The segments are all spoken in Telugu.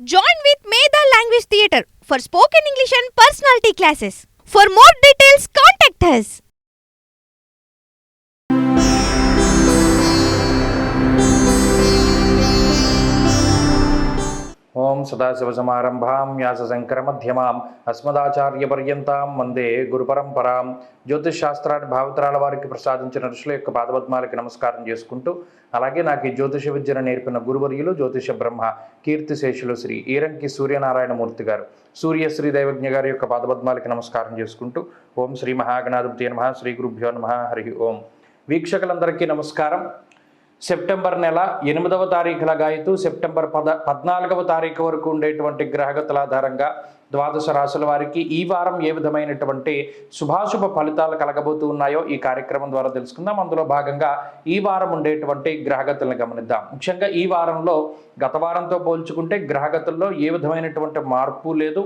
Join with Medha Language Theatre for spoken English and personality classes. For more details, contact us. ఓం సదాశివసమారంభాం వ్యాసశంకరమధ్యమాం అస్మదాచార్యపర్యంతాం వందే గురుపరంపరాం. జ్యోతిష్ శాస్త్రాన్ని భావితరాల వారికి ప్రసాదించిన ఋషుల యొక్క పాదపద్మాలకి నమస్కారం చేసుకుంటూ, అలాగే నాకు ఈ జ్యోతిష విద్యను నేర్పిన గురువర్యులు జ్యోతిష బ్రహ్మ కీర్తిశేషులు శ్రీ ఈరంకి సూర్యనారాయణమూర్తి గారు, సూర్యశ్రీ దైవజ్ఞ గారి యొక్క పాదపద్మాలకి నమస్కారం చేసుకుంటూ, ఓం శ్రీ మహాగణాధిపతి నమః, శ్రీ గురుభ్యో నమః, హరి ఓం. వీక్షకులందరికీ నమస్కారం. సెప్టెంబర్ నెల 8వ తారీఖుల గాయతూ సెప్టెంబర్ 14వ తారీఖు వరకు ఉండేటువంటి గ్రహగతుల ఆధారంగా ద్వాదశ రాశుల వారికి ఈ వారం ఏ విధమైనటువంటి శుభాశుభ ఫలితాలు కలగబోతూ ఉన్నాయో ఈ కార్యక్రమం ద్వారా తెలుసుకుందాం. అందులో భాగంగా ఈ వారం ఉండేటువంటి గ్రహగతులను గమనిద్దాం. ముఖ్యంగా ఈ వారంలో గత వారంతో పోల్చుకుంటే గ్రహగతుల్లో ఏ విధమైనటువంటి మార్పు లేదు.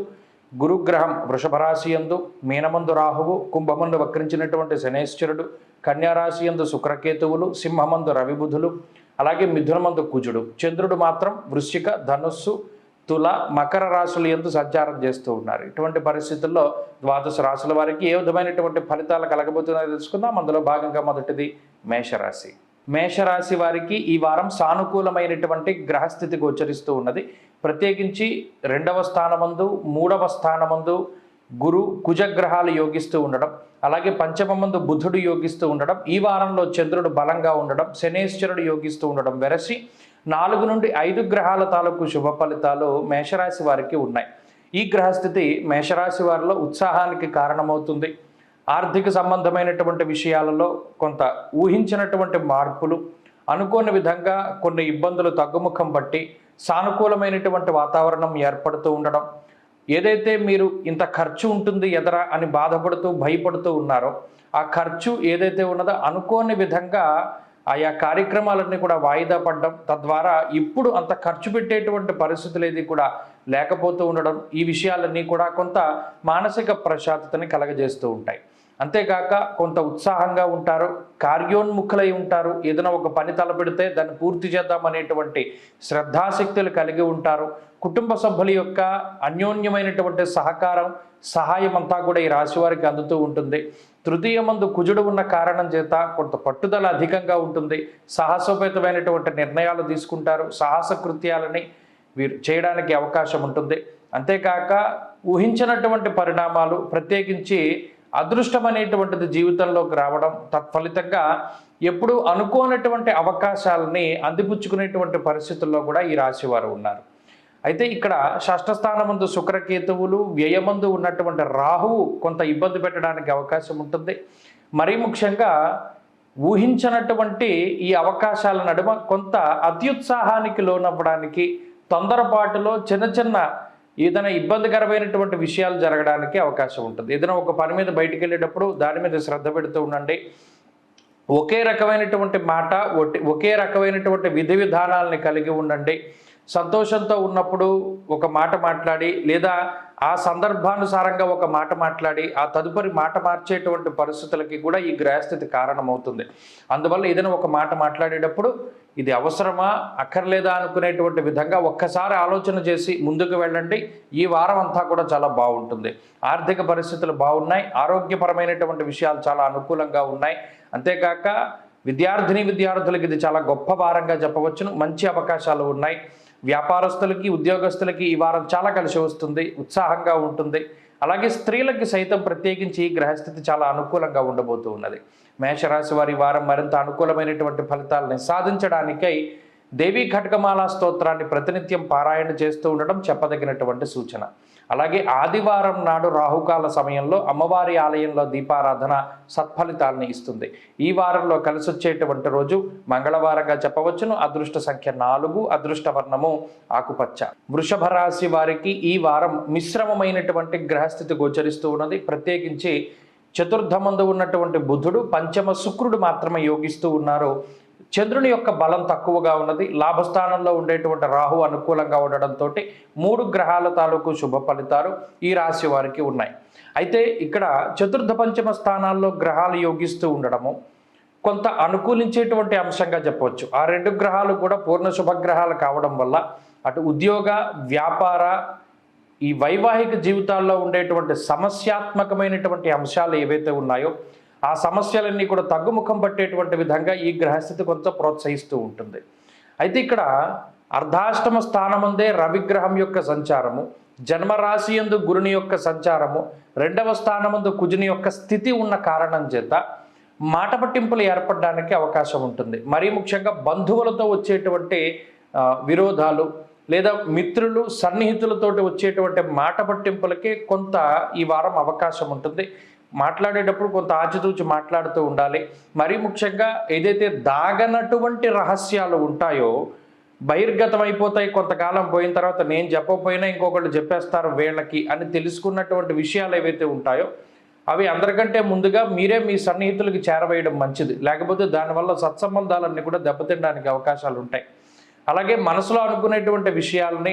గురుగ్రహం వృషభ రాశి యందు, మీనమందు రాహువు, కుంభమందు వక్రించినటువంటి శనేశ్వరుడు, కన్యారాశి యందు శుక్రకేతువులు, సింహమందు రవిబుధులు, అలాగే మిథునమందు కుజుడు, చంద్రుడు మాత్రం వృశ్చిక, ధనుస్సు, తుల, మకర రాశుల యందు సంచారం చేస్తూ ఉన్నారు. ఇటువంటి పరిస్థితుల్లో ద్వాదశ రాశుల వారికి ఏ విధమైనటువంటి ఫలితాలు కలగబోతున్నాయో తెలుసుకుందాం. అందులో భాగంగా మొదటిది మేషరాశి. మేషరాశి వారికి ఈ వారం సానుకూలమైనటువంటి గ్రహస్థితి గోచరిస్తూ ఉన్నది. ప్రత్యేకించి 2వ స్థానమందు, 3వ స్థానమందు గురు కుజగ్రహాలు యోగిస్తూ ఉండడం, అలాగే పంచమమందు బుధుడు యోగిస్తూ ఉండడం, ఈ వారంలో చంద్రుడు బలంగా ఉండడం, శనేశ్వరుడు యోగిస్తూ ఉండడం వెరసి 4 నుండి 5 గ్రహాల తాలూకు శుభ ఫలితాలు మేషరాశి వారికి ఉన్నాయి. ఈ గ్రహస్థితి మేషరాశి వారిలో ఉత్సాహానికి కారణమవుతుంది. ఆర్థిక సంబంధమైనటువంటి విషయాలలో కొంత ఊహించినటువంటి మార్పులు, అనుకోని విధంగా కొన్ని ఇబ్బందులు తగ్గుముఖం పట్టి సానుకూలమైనటువంటి వాతావరణం ఏర్పడుతూ ఉండడం, ఏదైతే మీరు ఇంత ఖర్చు ఉంటుంది ఎదరా అని బాధపడుతూ భయపడుతూ ఉన్నారో ఆ ఖర్చు ఏదైతే ఉన్నదో అనుకోని విధంగా ఆయా కార్యక్రమాలన్నీ కూడా వాయిదా పడడం, తద్వారా ఇప్పుడు అంత ఖర్చు పెట్టేటువంటి పరిస్థితులు ఏది కూడా లేకపోతూ ఉండడం, ఈ విషయాలన్నీ కూడా కొంత మానసిక ప్రశాంతతని కలగజేస్తూ ఉంటాయి. అంతేకాక కొంత ఉత్సాహంగా ఉంటారు, కార్యోన్ముఖులై ఉంటారు. ఏదైనా ఒక పని తలపెడితే దాన్ని పూర్తి చేద్దామనేటువంటి శ్రద్ధాశక్తులు కలిగి ఉంటారు. కుటుంబ సభ్యుల యొక్క అన్యోన్యమైనటువంటి సహకారం, సహాయం అంతా కూడా ఈ రాశి వారికి అందుతూ ఉంటుంది. తృతీయమందు కుజుడు ఉన్న కారణం చేత కొంత పట్టుదల అధికంగా ఉంటుంది. సాహసోపేతమైనటువంటి నిర్ణయాలు తీసుకుంటారు. సాహస కృత్యాలని వీరు చేయడానికి అవకాశం ఉంటుంది. అంతేకాక ఊహించినటువంటి పరిణామాలు, ప్రత్యేకించి అదృష్టం అనేటువంటిది జీవితంలోకి రావడం, తత్ఫలితంగా ఎప్పుడూ అనుకోనటువంటి అవకాశాలని అందిపుచ్చుకునేటువంటి పరిస్థితుల్లో కూడా ఈ రాశి వారు ఉన్నారు. అయితే ఇక్కడ షష్ఠస్థానమందు శుక్రకేతువులు, వ్యయమందు ఉన్నటువంటి రాహువు కొంత ఇబ్బంది పెట్టడానికి అవకాశం ఉంటుంది. మరీ ముఖ్యంగా ఊహించినటువంటి ఈ అవకాశాల నడుమ కొంత అత్యుత్సాహానికి లోనవ్వడానికి, తొందరపాటులో చిన్న ఏదైనా ఇబ్బందికరమైనటువంటి విషయాలు జరగడానికి అవకాశం ఉంటుంది. ఏదైనా ఒక పని మీద బయటికి వెళ్ళేటప్పుడు దాని మీద శ్రద్ధ పెడుతూ ఉండండి. ఒకే రకమైనటువంటి మాట, ఒకే రకమైనటువంటి విధి విధానాలని కలిగి ఉండండి. సంతోషంతో ఉన్నప్పుడు ఒక మాట మాట్లాడి, లేదా ఆ సందర్భానుసారంగా ఒక మాట మాట్లాడి ఆ తదుపరి మాట మార్చేటువంటి పరిస్థితులకి కూడా ఈ గ్రహస్థితి కారణమవుతుంది. అందువల్ల ఏదైనా ఒక మాట మాట్లాడేటప్పుడు ఇది అవసరమా అక్కర్లేదా అనుకునేటువంటి విధంగా ఒక్కసారి ఆలోచన చేసి ముందుకు వెళ్ళండి. ఈ వారం అంతా కూడా చాలా బాగుంటుంది. ఆర్థిక పరిస్థితులు బాగున్నాయి. ఆరోగ్యపరమైనటువంటి విషయాలు చాలా అనుకూలంగా ఉన్నాయి. అంతేకాక విద్యార్థులకి ఇది చాలా గొప్ప వారంగా చెప్పవచ్చును. మంచి అవకాశాలు ఉన్నాయి. వ్యాపారస్తులకి, ఉద్యోగస్తులకి ఈ వారం చాలా కలిసి వస్తుంది, ఉత్సాహంగా ఉంటుంది. అలాగే స్త్రీలకి సైతం ప్రత్యేకించి ఈ గ్రహస్థితి చాలా అనుకూలంగా ఉండబోతూ ఉన్నది. మేషరాశి వారి వారం మరింత అనుకూలమైనటువంటి ఫలితాలని సాధించడానికై దేవీ ఖడ్గమాల స్తోత్రాన్ని ప్రతినిత్యం పారాయణ చేస్తూ ఉండడం చెప్పదగినటువంటి సూచన. అలాగే ఆదివారం నాడు రాహుకాల సమయంలో అమ్మవారి ఆలయంలో దీపారాధన సత్ఫలితాలని ఇస్తుంది. ఈ వారంలో కలిసి వచ్చేటువంటి రోజు మంగళవారంగా చెప్పవచ్చును. అదృష్ట సంఖ్య 4, అదృష్ట వర్ణము ఆకుపచ్చ. వృషభ రాశి వారికి ఈ వారం మిశ్రమమైనటువంటి గ్రహస్థితి గోచరిస్తూ ఉన్నది. ప్రత్యేకించి చతుర్థమందు ఉన్నటువంటి బుధుడు, పంచమ శుక్రుడు మాత్రమే యోగిస్తూ ఉన్నారు. చంద్రుని యొక్క బలం తక్కువగా ఉన్నది. లాభస్థానంలో ఉండేటువంటి రాహు అనుకూలంగా ఉండడంతో 3 గ్రహాల తాలూకు శుభ ఫలితాలు ఈ రాశి వారికి ఉన్నాయి. అయితే ఇక్కడ చతుర్థ పంచమ స్థానాల్లో గ్రహాలు యోగిస్తూ ఉండడము కొంత అనుకూలించేటువంటి అంశంగా చెప్పవచ్చు. ఆ 2 గ్రహాలు కూడా పూర్ణ శుభగ్రహాలు కావడం వల్ల అటు ఉద్యోగ, వ్యాపార, ఈ వైవాహిక జీవితాల్లో ఉండేటువంటి సమస్యాత్మకమైనటువంటి అంశాలు ఏవైతే ఉన్నాయో ఆ సమస్యలన్నీ కూడా తగ్గుముఖం పట్టేటువంటి విధంగా ఈ గ్రహస్థితి కొంత ప్రోత్సహిస్తూ ఉంటుంది. అయితే ఇక్కడ అర్ధాష్టమ స్థానముందే రవిగ్రహం యొక్క సంచారము, జన్మరాశి యందు గురుని యొక్క సంచారము, 2వ స్థానమందు కుజుని యొక్క స్థితి ఉన్న కారణం చేత మాట పట్టింపులు ఏర్పడడానికి అవకాశం ఉంటుంది. మరీ ముఖ్యంగా బంధువులతో వచ్చేటువంటి విరోధాలు లేదా మిత్రులు సన్నిహితులతోటి వచ్చేటువంటి మాట పట్టింపులకి కొంత ఈ వారం అవకాశం ఉంటుంది. మాట్లాడేటప్పుడు కొంత ఆచితూచి మాట్లాడుతూ ఉండాలి. మరీ ముఖ్యంగా ఏదైతే దాగనటువంటి రహస్యాలు ఉంటాయో బహిర్గతం అయిపోతాయి. కొంతకాలం పోయిన తర్వాత నేను చెప్పకపోయినా ఇంకొకళ్ళు చెప్పేస్తారు వీళ్ళకి అని తెలుసుకున్నటువంటి విషయాలు ఏవైతే ఉంటాయో అవి అందరికంటే ముందుగా మీరే మీ సన్నిహితులకి చేరవేయడం మంచిది. లేకపోతే దానివల్ల సత్సంబంధాలన్నీ కూడా దెబ్బతినడానికి అవకాశాలు ఉంటాయి. అలాగే మనసులో అనుకునేటువంటి విషయాలని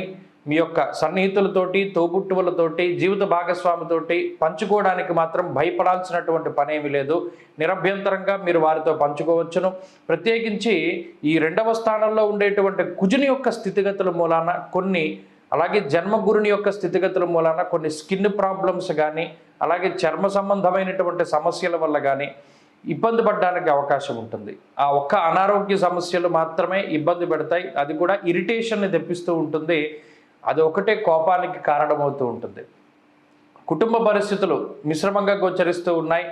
మీ యొక్క సన్నిహితులతోటి, తోబుట్టువులతోటి, జీవిత భాగస్వామితోటి పంచుకోవడానికి మాత్రం భయపడాల్సినటువంటి పనేమీ లేదు. నిరభ్యంతరంగా మీరు వారితో పంచుకోవచ్చును. ప్రత్యేకించి ఈ 2వ స్థానంలో ఉండేటువంటి కుజుని యొక్క స్థితిగతుల మూలాన కొన్ని, అలాగే జన్మగురుని యొక్క స్థితిగతుల మూలాన కొన్ని స్కిన్ ప్రాబ్లమ్స్ కానీ, అలాగే చర్మ సంబంధమైనటువంటి సమస్యల వల్ల కానీ ఇబ్బంది పడడానికి అవకాశం ఉంటుంది. ఆ ఒక్క అనారోగ్య సమస్యలు మాత్రమే ఇబ్బంది పెడతాయి. అది కూడా ఇరిటేషన్ని తెప్పిస్తూ ఉంటుంది. అది ఒకటే కోపానికి కారణమవుతూ ఉంటుంది. కుటుంబ పరిస్థితులు మిశ్రమంగా గోచరిస్తూ ఉన్నాయి.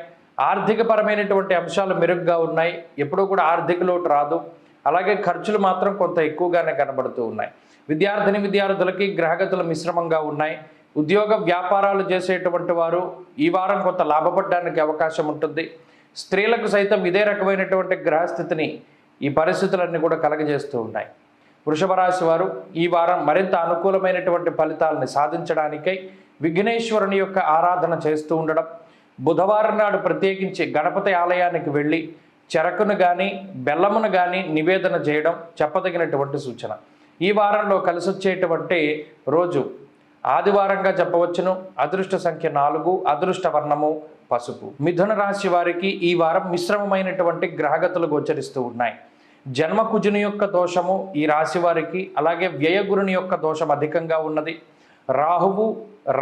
ఆర్థికపరమైనటువంటి అంశాలు మెరుగ్గా ఉన్నాయి. ఎప్పుడూ కూడా ఆర్థిక లోటు రాదు. అలాగే ఖర్చులు మాత్రం కొంత ఎక్కువగానే కనబడుతూ ఉన్నాయి. విద్యార్థులకి గ్రహగతులు మిశ్రమంగా ఉన్నాయి. ఉద్యోగ వ్యాపారాలు చేసేటువంటి వారు ఈ వారం కొంత లాభపడడానికి అవకాశం ఉంటుంది. స్త్రీలకు సైతం ఇదే రకమైనటువంటి గ్రహస్థితిని ఈ పరిస్థితులన్నీ కూడా కలగజేస్తూ ఉన్నాయి. వృషభ రాశి వారు ఈ వారం మరింత అనుకూలమైనటువంటి ఫలితాలను సాధించడానికై విఘ్నేశ్వరుని యొక్క ఆరాధన చేస్తూ ఉండడం, బుధవారం నాడు ప్రత్యేకించి గణపతి ఆలయానికి వెళ్ళి చెరకును కానీ బెల్లమును కానీ నివేదన చేయడం చెప్పదగినటువంటి సూచన. ఈ వారంలో కలిసి వచ్చేటువంటి రోజు ఆదివారంగా చెప్పవచ్చును. అదృష్ట సంఖ్య 4, అదృష్ట వర్ణము పసుపు. మిథున రాశి వారికి ఈ వారం మిశ్రమమైనటువంటి గ్రహగతులు గోచరిస్తూ ఉన్నాయి. జన్మకుజుని యొక్క దోషము ఈ రాశి వారికి, అలాగే వ్యయగురుని యొక్క దోషం అధికంగా ఉన్నది. రాహువు,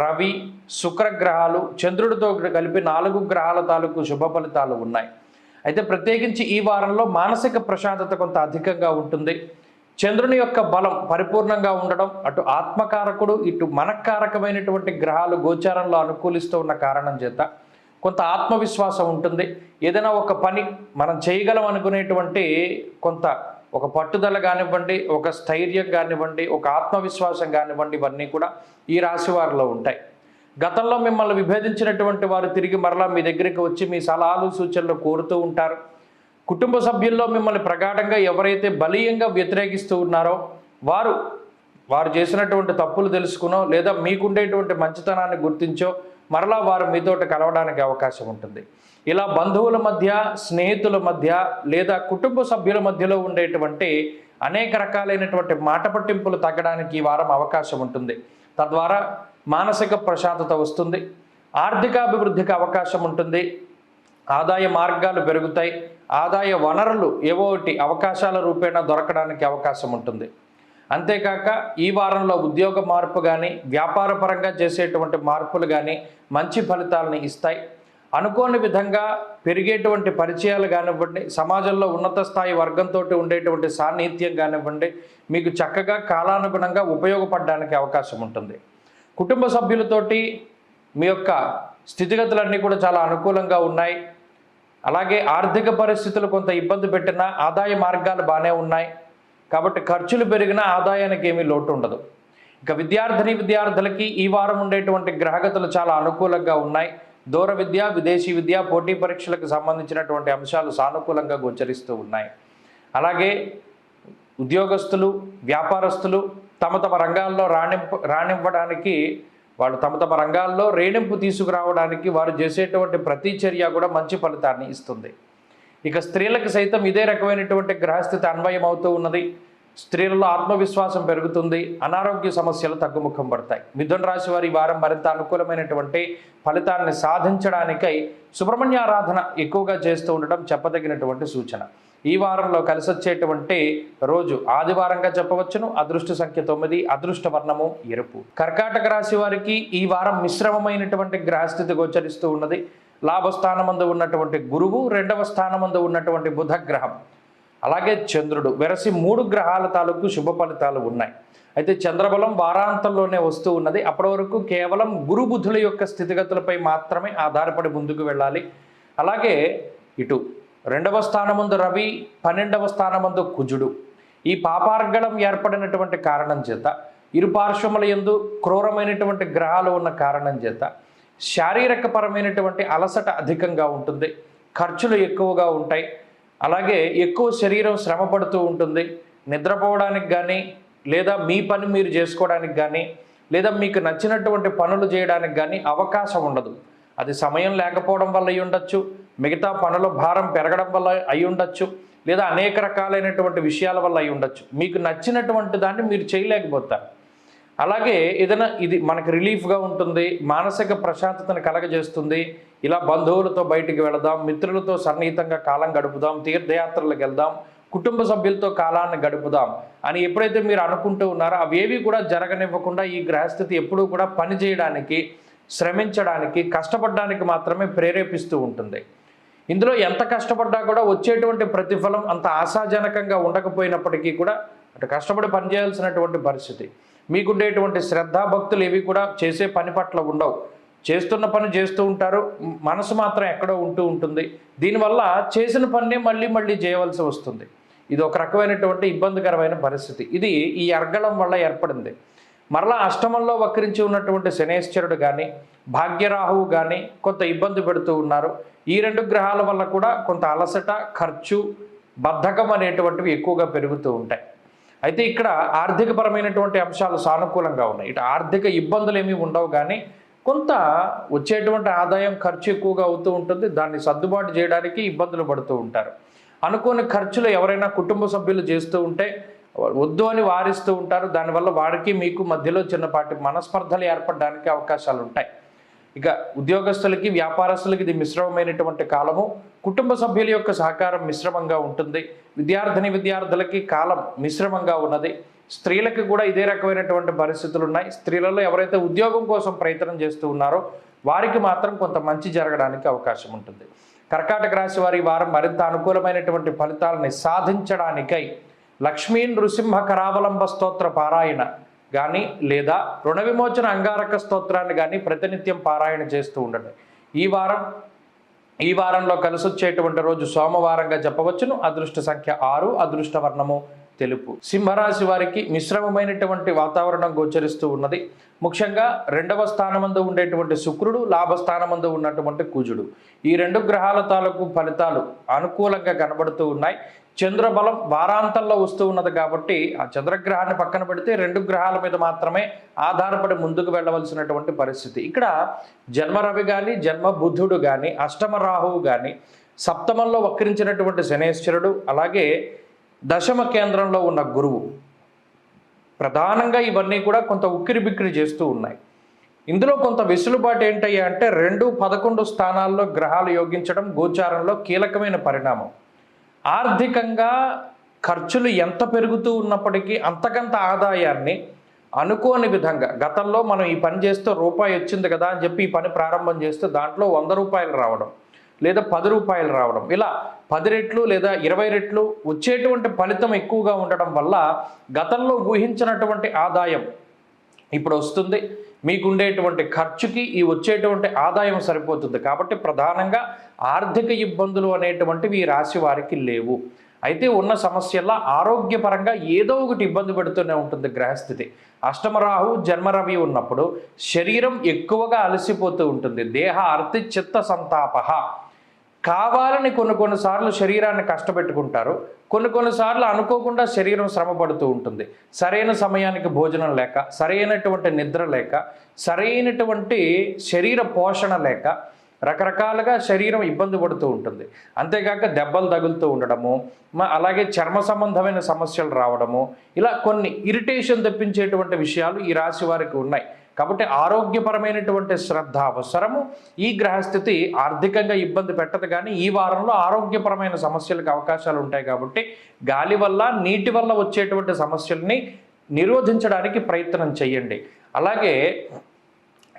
రవి, శుక్రగ్రహాలు, చంద్రుడితో కలిపి 4 గ్రహాల తాలూకు శుభ ఫలితాలు ఉన్నాయి. అయితే ప్రత్యేకించి ఈ వారంలో మానసిక ప్రశాంతత కొంత అధికంగా ఉంటుంది. చంద్రుని యొక్క బలం పరిపూర్ణంగా ఉండడం, అటు ఆత్మకారకుడు ఇటు మనకారకమైనటువంటి గ్రహాలు గోచారంలో అనుకూలిస్తూ ఉన్న కారణం చేత కొంత ఆత్మవిశ్వాసం ఉంటుంది. ఏదైనా ఒక పని మనం చేయగలం అనుకునేటువంటి కొంత ఒక పట్టుదల కానివ్వండి, ఒక స్థైర్యం కానివ్వండి, ఒక ఆత్మవిశ్వాసం కానివ్వండి, ఇవన్నీ కూడా ఈ రాశి వారిలో ఉంటాయి. గతంలో మిమ్మల్ని విభేదించినటువంటి వారు తిరిగి మరలా మీ దగ్గరికి వచ్చి మీ సలహాలు సూచనలు కోరుతూ ఉంటారు. కుటుంబ సభ్యుల్లో మిమ్మల్ని ప్రగాఢంగా ఎవరైతే బలీయంగా వ్యతిరేకిస్తూ ఉన్నారో వారు చేసినటువంటి తప్పులు తెలుసుకునో లేదా మీకుండేటువంటి మంచితనాన్ని గుర్తించో మరలా వారు మీతోటి కలవడానికి అవకాశం ఉంటుంది. ఇలా బంధువుల మధ్య, స్నేహితుల మధ్య లేదా కుటుంబ సభ్యుల మధ్యలో ఉండేటువంటి అనేక రకాలైనటువంటి మాట పట్టింపులు తగ్గడానికి ఈ వారం అవకాశం ఉంటుంది. తద్వారా మానసిక ప్రశాంతత వస్తుంది. ఆర్థికాభివృద్ధికి అవకాశం ఉంటుంది. ఆదాయ మార్గాలు పెరుగుతాయి. ఆదాయ వనరులు ఏవో ఒకటి అవకాశాల రూపేణా దొరకడానికి అవకాశం ఉంటుంది. అంతేకాక ఈ వారంలో ఉద్యోగ మార్పు కానీ, వ్యాపారపరంగా చేసేటువంటి మార్పులు కానీ మంచి ఫలితాలను ఇస్తాయి. అనుకోని విధంగా పెరిగేటువంటి పరిచయాలు కానివ్వండి, సమాజంలో ఉన్నత స్థాయి వర్గంతో ఉండేటువంటి సాన్నిహిత్యం కానివ్వండి, మీకు చక్కగా కాలానుగుణంగా ఉపయోగపడడానికి అవకాశం ఉంటుంది. కుటుంబ సభ్యులతోటి మీ యొక్క స్థితిగతులన్నీ కూడా చాలా అనుకూలంగా ఉన్నాయి. అలాగే ఆర్థిక పరిస్థితులు కొంత ఇబ్బంది పెట్టినా ఆదాయ మార్గాలు బాగానే ఉన్నాయి. కాబట్టి ఖర్చులు పెరిగినా ఆదాయానికి ఏమీ లోటు ఉండదు. ఇక విద్యార్థులకి ఈ వారం ఉండేటువంటి గ్రహగతులు చాలా అనుకూలంగా ఉన్నాయి. దూర విద్య, విదేశీ విద్య, పోటీ పరీక్షలకు సంబంధించినటువంటి అంశాలు సానుకూలంగా గోచరిస్తూ ఉన్నాయి. అలాగే ఉద్యోగస్తులు, వ్యాపారస్తులు తమ రంగాల్లో రాణింపడానికి వాళ్ళు తమ రంగాల్లో రేణింపు తీసుకురావడానికి వారు చేసేటువంటి ప్రతి చర్య కూడా మంచి ఫలితాన్ని ఇస్తుంది. ఇక స్త్రీలకు సైతం ఇదే రకమైనటువంటి గ్రహస్థితి అన్వయం అవుతూ ఉన్నది. స్త్రీలలో ఆత్మవిశ్వాసం పెరుగుతుంది. అనారోగ్య సమస్యలు తగ్గుముఖం పడతాయి. మిథున రాశి వారి వారం మరింత అనుకూలమైనటువంటి ఫలితాన్ని సాధించడానికై సుబ్రహ్మణ్య ఆరాధన ఎక్కువగా చేస్తూ ఉండడం చెప్పదగినటువంటి సూచన. ఈ వారంలో కలిసి వచ్చేటువంటి రోజు ఆదివారంగా చెప్పవచ్చును. అదృష్ట సంఖ్య 9, అదృష్ట వర్ణము ఎరుపు. కర్కాటక రాశి వారికి ఈ వారం మిశ్రమమైనటువంటి గ్రహస్థితి గోచరిస్తూ ఉన్నది. లాభస్థానమందు ఉన్నటువంటి గురువు, 2వ స్థానమందు ఉన్నటువంటి బుధ గ్రహం, అలాగే చంద్రుడు, వెరసి 3 గ్రహాల తాలూకు శుభ ఫలితాలు ఉన్నాయి. అయితే చంద్రబలం వారాంతంలోనే వస్తూ ఉన్నది. అప్పటి వరకు కేవలం గురు బుధుల యొక్క స్థితిగతులపై మాత్రమే ఆధారపడి ముందుకు వెళ్ళాలి. అలాగే ఇటు 2వ స్థానమందు రవి, 12వ స్థానమందు కుజుడు, ఈ పాపార్గళం ఏర్పడినటువంటి కారణం చేత, ఇరు పార్శ్వముల యందు క్రూరమైనటువంటి గ్రహాలు ఉన్న కారణం చేత శారీరకపరమైనటువంటి అలసట అధికంగా ఉంటుంది, ఖర్చులు ఎక్కువగా ఉంటాయి, అలాగే ఎక్కువ శరీరం శ్రమ పడుతూ ఉంటుంది. నిద్రపోవడానికి కానీ, లేదా మీ పని మీరు చేసుకోవడానికి కానీ, లేదా మీకు నచ్చినటువంటి పనులు చేయడానికి కానీ అవకాశం ఉండదు. అది సమయం లేకపోవడం వల్ల అయి ఉండొచ్చు, మిగతా పనుల భారం పెరగడం వల్ల అయి ఉండొచ్చు, లేదా అనేక రకాలైనటువంటి విషయాల వల్ల అయి ఉండొచ్చు. మీకు నచ్చినటువంటి దాన్ని మీరు చేయలేకపోతారు. అలాగే ఏదైనా ఇది మనకు రిలీఫ్గా ఉంటుంది, మానసిక ప్రశాంతతను కలగజేస్తుంది. ఇలా బంధువులతో బయటికి వెళదాం, మిత్రులతో సన్నిహితంగా కాలం గడుపుదాం, తీర్థయాత్రలకు వెళ్దాం, కుటుంబ సభ్యులతో కాలాన్ని గడుపుదాం అని ఎప్పుడైతే మీరు అనుకుంటూ ఉన్నారో అవేవి కూడా జరగనివ్వకుండా ఈ గ్రహస్థితి ఎప్పుడూ కూడా పని చేయడానికి, శ్రమించడానికి, కష్టపడడానికి మాత్రమే ప్రేరేపిస్తూ ఉంటుంది. ఇందులో ఎంత కష్టపడ్డా కూడా వచ్చేటువంటి ప్రతిఫలం అంత ఆశాజనకంగా ఉండకపోయినప్పటికీ కూడా అటు కష్టపడి పనిచేయాల్సినటువంటి పరిస్థితి. మీకుండేటువంటి శ్రద్ధాభక్తులు ఏవి కూడా చేసే పని పట్ల ఉండవు. చేస్తున్న పని చేస్తూ ఉంటారు, మనసు మాత్రం ఎక్కడో ఉంటూ ఉంటుంది. దీనివల్ల చేసిన పనినే మళ్ళీ మళ్ళీ చేయవలసి వస్తుంది. ఇది ఒక రకమైనటువంటి ఇబ్బందికరమైన పరిస్థితి. ఇది ఈ అర్గళం వల్ల ఏర్పడింది. మరలా అష్టమంలో వక్రించి ఉన్నటువంటి శనేశ్వరుడు కానీ, భాగ్యరాహువు కానీ కొంత ఇబ్బంది పెడుతూ ఉన్నారు. ఈ 2 గ్రహాల వల్ల కూడా కొంత అలసట, ఖర్చు, బద్ధకం అనేటువంటివి ఎక్కువగా పెరుగుతూ ఉంటాయి. అయితే ఇక్కడ ఆర్థికపరమైనటువంటి అంశాలు సానుకూలంగా ఉన్నాయి. ఇటు ఆర్థిక ఇబ్బందులు ఏమీ ఉండవు, కానీ కొంత వచ్చేటువంటి ఆదాయం ఖర్చు ఎక్కువగా అవుతూ ఉంటుంది. దాన్ని సర్దుబాటు చేయడానికి ఇబ్బందులు పడుతూ ఉంటారు. అనుకోని ఖర్చులు ఎవరైనా కుటుంబ సభ్యులు చేస్తూ ఉంటే వద్దు అని వారిస్తూ ఉంటారు. దానివల్ల వారికి మీకు మధ్యలో చిన్నపాటి మనస్పర్ధలు ఏర్పడడానికి అవకాశాలు ఉంటాయి. ఇక ఉద్యోగస్తులకి, వ్యాపారస్తులకి ఇది మిశ్రమమైనటువంటి కాలము. కుటుంబ సభ్యుల యొక్క సహకారం మిశ్రమంగా ఉంటుంది. విద్యార్థులకి కాలం మిశ్రమంగా ఉన్నది. స్త్రీలకు కూడా ఇదే రకమైనటువంటి పరిస్థితులు ఉన్నాయి. స్త్రీలలో ఎవరైతే ఉద్యోగం కోసం ప్రయత్నం చేస్తూ ఉన్నారో వారికి మాత్రం కొంత మంచి జరగడానికి అవకాశం ఉంటుంది. కర్కాటక రాశి వారి వారం మరింత అనుకూలమైనటువంటి ఫలితాలని సాధించడానికై లక్ష్మీ నృసింహ కరావలంబ స్తోత్ర పారాయణ కానీ, లేదా రుణ విమోచన అంగారక స్తోత్రాన్ని కానీ ప్రతినిత్యం పారాయణ చేస్తూ ఉండండి. ఈ వారంలో కలిసి వచ్చేటువంటి రోజు సోమవారంగా చెప్పవచ్చును. అదృష్ట సంఖ్య 6, అదృష్ట వర్ణము తెలుపు. సింహరాశి వారికి మిశ్రమమైనటువంటి వాతావరణం గోచరిస్తూ ఉన్నది. ముఖ్యంగా 2వ స్థానమందు ఉండేటువంటి శుక్రుడు, లాభస్థానమందు ఉన్నటువంటి కుజుడు, ఈ 2 గ్రహాల తాలూకు ఫలితాలు అనుకూలంగా కనబడుతూ ఉన్నాయి. చంద్రబలం వారాంతంలో వస్తూ ఉన్నది కాబట్టి ఆ చంద్రగ్రహాన్ని పక్కన పెడితే 2 గ్రహాల మీద మాత్రమే ఆధారపడి ముందుకు వెళ్ళవలసినటువంటి పరిస్థితి. ఇక్కడ జన్మ రవి కానీ, జన్మ బుధుడు కానీ, అష్టమ రాహువు కానీ, సప్తమంలో వక్రించినటువంటి శనేశ్వరుడు, అలాగే దశమ కేంద్రంలో ఉన్న గురువు, ప్రధానంగా ఇవన్నీ కూడా కొంత ఉక్కిరి బిక్కిరి చేస్తూ ఉన్నాయి. ఇందులో కొంత వెసులుబాటు ఏంటయ్యా అంటే 2, 11 స్థానాల్లో గ్రహాలు యోగించడం గోచారంలో కీలకమైన పరిణామం. ఆర్థికంగా ఖర్చులు ఎంత పెరుగుతూ ఉన్నప్పటికీ అంతకంత ఆదాయాన్ని అనుకోని విధంగా, గతంలో మనం ఈ పని చేస్తే రూపాయి వచ్చింది కదా అని చెప్పి ఈ పని ప్రారంభం చేస్తే దాంట్లో 100 రూపాయలు రావడం, లేదా 10 రూపాయలు రావడం, ఇలా 10 రెట్లు లేదా 20 రెట్లు వచ్చేటువంటి ఫలితం ఎక్కువగా ఉండడం వల్ల గతంలో ఊహించినటువంటి ఆదాయం ఇప్పుడు వస్తుంది. మీకుండేటువంటి ఖర్చుకి ఈ వచ్చేటువంటి ఆదాయం సరిపోతుంది. కాబట్టి ప్రధానంగా ఆర్థిక ఇబ్బందులు అనేటువంటివి ఈ రాశి వారికి లేవు. అయితే ఉన్న సమస్యల్లో ఆరోగ్యపరంగా ఏదో ఒకటి ఇబ్బంది పెడుతూనే ఉంటుంది గ్రహస్థితి. అష్టమరాహు జన్మరవి ఉన్నప్పుడు శరీరం ఎక్కువగా అలసిపోతూ ఉంటుంది. దేహ అర్థి చిత్త సంతాప. కావాలని కొన్నిసార్లు శరీరాన్ని కష్టపెట్టుకుంటారు, కొన్నిసార్లు అనుకోకుండా శరీరం శ్రమ పడుతూ ఉంటుంది. సరైన సమయానికి భోజనం లేక, సరైనటువంటి నిద్ర లేక, సరైనటువంటి శరీర పోషణ లేక రకరకాలుగా శరీరం ఇబ్బంది పడుతూ ఉంటుంది. అంతేకాక దెబ్బలు తగులుతూ ఉండడము, అలాగే చర్మ సంబంధమైన సమస్యలు రావడము, ఇలా కొన్ని ఇరిటేషన్ తెప్పించేటువంటి విషయాలు ఈ రాశి వారికి ఉన్నాయి. కాబట్టి ఆరోగ్యపరమైనటువంటి శ్రద్ధ అవసరము. ఈ గ్రహస్థితి ఆర్థికంగా ఇబ్బంది పెట్టదు, కానీ ఈ వారంలో ఆరోగ్యపరమైన సమస్యలకు అవకాశాలు ఉంటాయి. కాబట్టి గాలి వల్ల నీటి వల్ల వచ్చేటువంటి సమస్యల్ని నిరోధించడానికి ప్రయత్నం చేయండి. అలాగే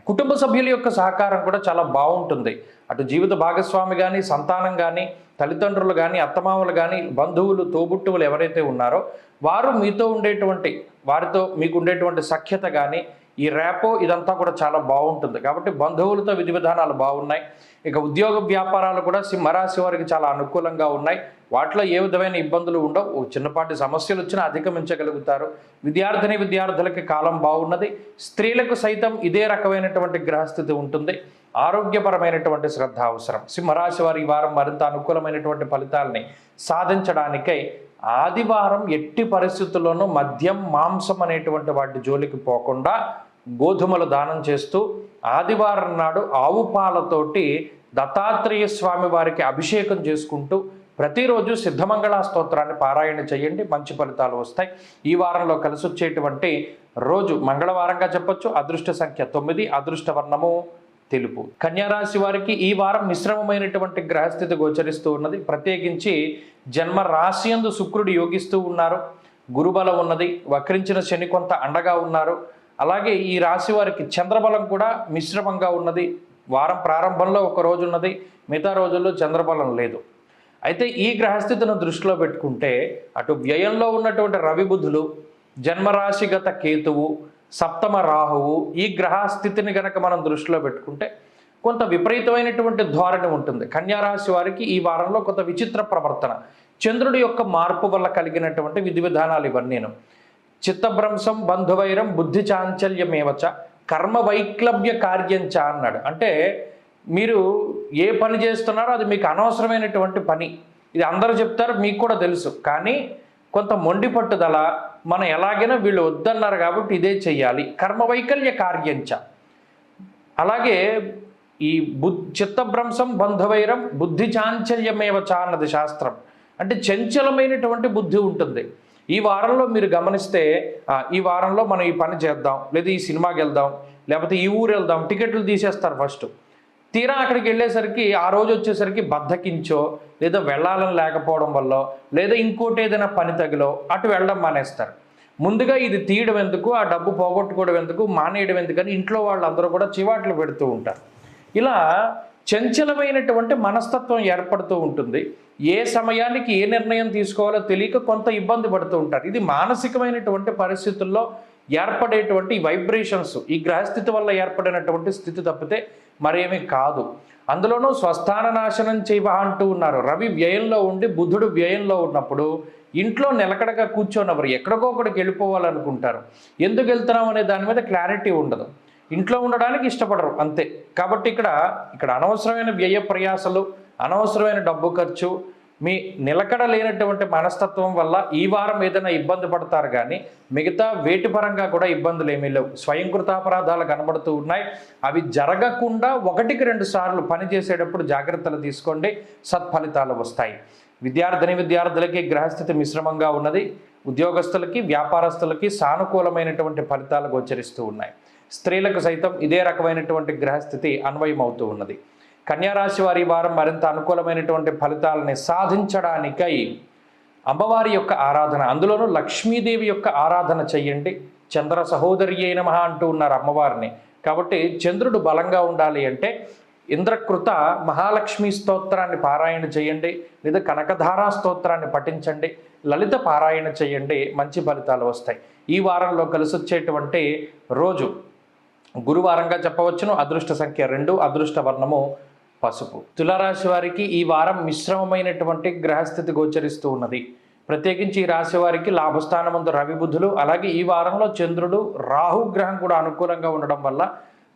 కుటుంబ సభ్యుల యొక్క సహకారం కూడా చాలా బాగుంటుంది. అటు జీవిత భాగస్వామి కానీ, సంతానం కానీ, తల్లిదండ్రులు కానీ, అత్తమామలు కానీ, బంధువులు, తోబుట్టువులు ఎవరైతే ఉన్నారో వారు మీతో ఉండేటువంటి వారితో మీకు ఉండేటువంటి సఖ్యత కానీ, ఈ ర్యాపో ఇదంతా కూడా చాలా బాగుంటుంది. కాబట్టి బంధువులతో విధి విధానాలు బాగున్నాయి. ఇక ఉద్యోగ వ్యాపారాలు కూడా సింహరాశి వారికి చాలా అనుకూలంగా ఉన్నాయి. వాటిలో ఏ విధమైన ఇబ్బందులు ఉండవు. చిన్నపాటి సమస్యలు వచ్చినా అధిగమించగలుగుతారు. విద్యార్థులకి కాలం బాగున్నది. స్త్రీలకు సైతం ఇదే రకమైనటువంటి గ్రహస్థితి ఉంటుంది. ఆరోగ్యపరమైనటువంటి శ్రద్ధ అవసరం. సింహరాశి వారి ఈ వారం మరింత అనుకూలమైనటువంటి ఫలితాలని సాధించడానికై ఆదివారం ఎట్టి పరిస్థితుల్లోనూ మద్యం, మాంసం అనేటువంటి వాటి జోలికి పోకుండా గోధుమలు దానం చేస్తూ ఆదివారం నాడు ఆవు పాలతోటి దత్తాత్రేయ స్వామి వారికి అభిషేకం చేసుకుంటూ ప్రతిరోజు సిద్ధమంగళ స్తోత్రాన్ని పారాయణ చేయండి. మంచి ఫలితాలు వస్తాయి. ఈ వారంలో కలిసి వచ్చేటువంటి రోజు మంగళవారంగా చెప్పొచ్చు. అదృష్ట సంఖ్య 9, అదృష్ట వర్ణము తెలుపు. కన్యారాశి వారికి ఈ వారం మిశ్రమమైనటువంటి గ్రహస్థితి గోచరిస్తూ ఉన్నది. ప్రత్యేకించి జన్మ రాశి యందు శుక్రుడు యోగిస్తూ ఉన్నారు. గురుబలం ఉన్నది. వక్రించిన శని కొంత అండగా ఉన్నారు. అలాగే ఈ రాశి వారికి చంద్రబలం కూడా మిశ్రమంగా ఉన్నది. వారం ప్రారంభంలో ఒక రోజు ఉన్నది, మిగతా రోజుల్లో చంద్రబలం లేదు. అయితే ఈ గ్రహస్థితిని దృష్టిలో పెట్టుకుంటే అటు వ్యయంలో ఉన్నటువంటి రవి బుధులు, జన్మరాశిగత కేతువు, సప్తమ రాహువు, ఈ గ్రహస్థితిని గనక మనం దృష్టిలో పెట్టుకుంటే కొంత విపరీతమైనటువంటి ధోరణి ఉంటుంది. కన్యారాశి వారికి ఈ వారంలో కొంత విచిత్ర ప్రవర్తన, చంద్రుడి యొక్క మార్పు వల్ల కలిగినటువంటి విధి విధానాలు ఇవన్నీను. చిత్తభ్రంశం, బంధువైరం, బుద్ధి చాంచల్యమేవచ, కర్మ వైక్లభ్య కార్యంచ అన్నాడు. అంటే మీరు ఏ పని చేస్తున్నారో అది మీకు అనవసరమైనటువంటి పని. ఇది అందరూ చెప్తారు, మీకు కూడా తెలుసు. కానీ కొంత మొండి పట్టుదల, మనం ఎలాగైనా వీళ్ళు వద్దన్నారు కాబట్టి ఇదే చెయ్యాలి. కర్మ వైకల్య కార్యంచ. అలాగే ఈ చిత్తభ్రంశం, బంధువైరం, బుద్ధి చాంచల్యమేవచ అన్నది శాస్త్రం. అంటే చంచలమైనటువంటి బుద్ధి ఉంటుంది. ఈ వారంలో మీరు గమనిస్తే ఈ వారంలో మనం ఈ పని చేద్దాం, లేదా ఈ సినిమాకి వెళ్దాం, లేకపోతే ఈ ఊరు వెళ్దాం, టికెట్లు తీసేస్తారు ఫస్ట్. తీరా అక్కడికి వెళ్ళేసరికి ఆ రోజు వచ్చేసరికి బద్ధకించో, లేదా వెళ్ళాలని లేకపోవడం వల్ల, లేదా ఇంకోటి ఏదైనా పని తగిలో అటు వెళ్ళడం మానేస్తారు. ముందుగా ఇది తీయడం ఎందుకు, ఆ డబ్బు పోగొట్టుకోవడం ఎందుకు, మానేయడం ఎందుకని ఇంట్లో వాళ్ళందరూ కూడా చివాట్లు పెడుతూ ఉంటారు. ఇలా చంచలమైనటువంటి మనస్తత్వం ఏర్పడుతూ ఉంటుంది. ఏ సమయానికి ఏ నిర్ణయం తీసుకోవాలో తెలియక కొంత ఇబ్బంది పడుతూ ఉంటారు. ఇది మానసికమైనటువంటి పరిస్థితుల్లో ఏర్పడేటువంటి వైబ్రేషన్స్, ఈ గ్రహస్థితి వల్ల ఏర్పడినటువంటి స్థితి తప్పితే మరేమీ కాదు. అందులోనూ స్వస్థాన నాశనం చేయవ అంటూ ఉన్నారు. రవి వ్యయంలో ఉండి బుధుడు వ్యయంలో ఉన్నప్పుడు ఇంట్లో నిలకడగా కూర్చోనవరు, ఎక్కడికో ఒకడికి వెళ్ళిపోవాలనుకుంటారు. ఎందుకు వెళ్తున్నాం అనే దాని మీద క్లారిటీ ఉండదు. ఇంట్లో ఉండడానికి ఇష్టపడరు, అంతే. కాబట్టి ఇక్కడ అనవసరమైన వ్యయ ప్రయాసలు, అనవసరమైన డబ్బు ఖర్చు, మీ నిలకడ లేనటువంటి మనస్తత్వం వల్ల ఈ వారం ఏదైనా ఇబ్బంది పడతారు. కానీ మిగతా వేటి పరంగా కూడా ఇబ్బందులు ఏమీ లేవు. స్వయంకృతాపరాధాలు కనబడుతూ ఉన్నాయి. అవి జరగకుండా 1-2 సార్లు పని చేసేటప్పుడు జాగ్రత్తలు తీసుకోండి, సత్ఫలితాలు వస్తాయి. విద్యార్థులకి గ్రహస్థితి మిశ్రమంగా ఉన్నది. ఉద్యోగస్తులకి, వ్యాపారస్తులకి సానుకూలమైనటువంటి ఫలితాలు గోచరిస్తూ ఉన్నాయి. స్త్రీలకు సైతం ఇదే రకమైనటువంటి గ్రహస్థితి అన్వయం అవుతూ ఉన్నది. కన్యారాశి వారి వారం మరింత అనుకూలమైనటువంటి ఫలితాలని సాధించడానికై అమ్మవారి యొక్క ఆరాధన, అందులోనూ లక్ష్మీదేవి యొక్క ఆరాధన చెయ్యండి. చంద్ర సహోదర్యై నమః అంటూ ఉన్నారు అమ్మవారిని. కాబట్టి చంద్రుడు బలంగా ఉండాలి అంటే ఇంద్రకృత మహాలక్ష్మి స్తోత్రాన్ని పారాయణ చేయండి, లేదా కనకధారా స్తోత్రాన్ని పఠించండి, లలిత పారాయణ చేయండి. మంచి ఫలితాలు వస్తాయి. ఈ వారంలో కలిసొచ్చేటువంటి రోజు గురువారంగా చెప్పవచ్చును. అదృష్ట సంఖ్య 2, అదృష్ట వర్ణము పసుపు. తులారాశి వారికి ఈ వారం మిశ్రమమైనటువంటి గ్రహస్థితి గోచరిస్తూ ఉన్నది. ప్రత్యేకించి ఈ రాశి వారికి లాభస్థానమందు రవి బుధులు, అలాగే ఈ వారంలో చంద్రుడు, రాహు గ్రహం కూడా అనుకూలంగా ఉండడం వల్ల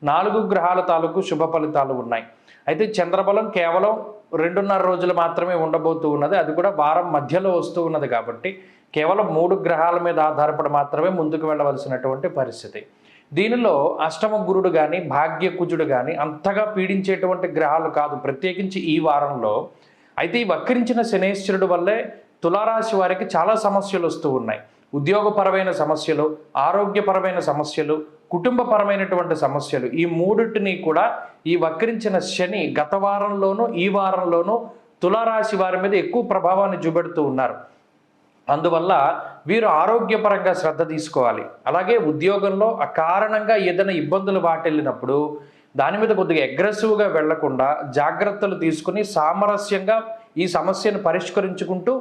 4 గ్రహాల తాలూకు శుభ ఫలితాలు ఉన్నాయి. అయితే చంద్రబలం కేవలం 2.5 రోజులు మాత్రమే ఉండబోతూ ఉన్నది. అది కూడా వారం మధ్యలో వస్తూ ఉన్నది. కాబట్టి కేవలం 3 గ్రహాల మీద ఆధారపడి మాత్రమే ముందుకు వెళ్ళవలసినటువంటి పరిస్థితి. దీనిలో అష్టమ గురుడు కానీ, భాగ్యకుజుడు కానీ అంతగా పీడించేటువంటి గ్రహాలు కాదు, ప్రత్యేకించి ఈ వారంలో. అయితే ఈ వక్రించిన శనేశ్వరుడు వల్లే తులారాశి వారికి చాలా సమస్యలు వస్తూ ఉన్నాయి. ఉద్యోగపరమైన సమస్యలు, ఆరోగ్యపరమైన సమస్యలు, కుటుంబపరమైనటువంటి సమస్యలు, ఈ మూడింటిని కూడా ఈ వక్రించిన శని గత వారంలోనూ ఈ వారంలోనూ తులారాశి వారి మీద ఎక్కువ ప్రభావాన్ని చూపెడుతూ ఉన్నారు. అందువల్ల వీరు ఆరోగ్యపరంగా శ్రద్ధ తీసుకోవాలి. అలాగే ఉద్యోగంలో అకారణంగా ఏదైనా ఇబ్బందులు వాటిల్లినప్పుడు దాని మీద కొద్దిగా అగ్రెసివ్గా వెళ్లకుండా జాగ్రత్తలు తీసుకుని సామరస్యంగా ఈ సమస్యను పరిష్కరించుకుంటూ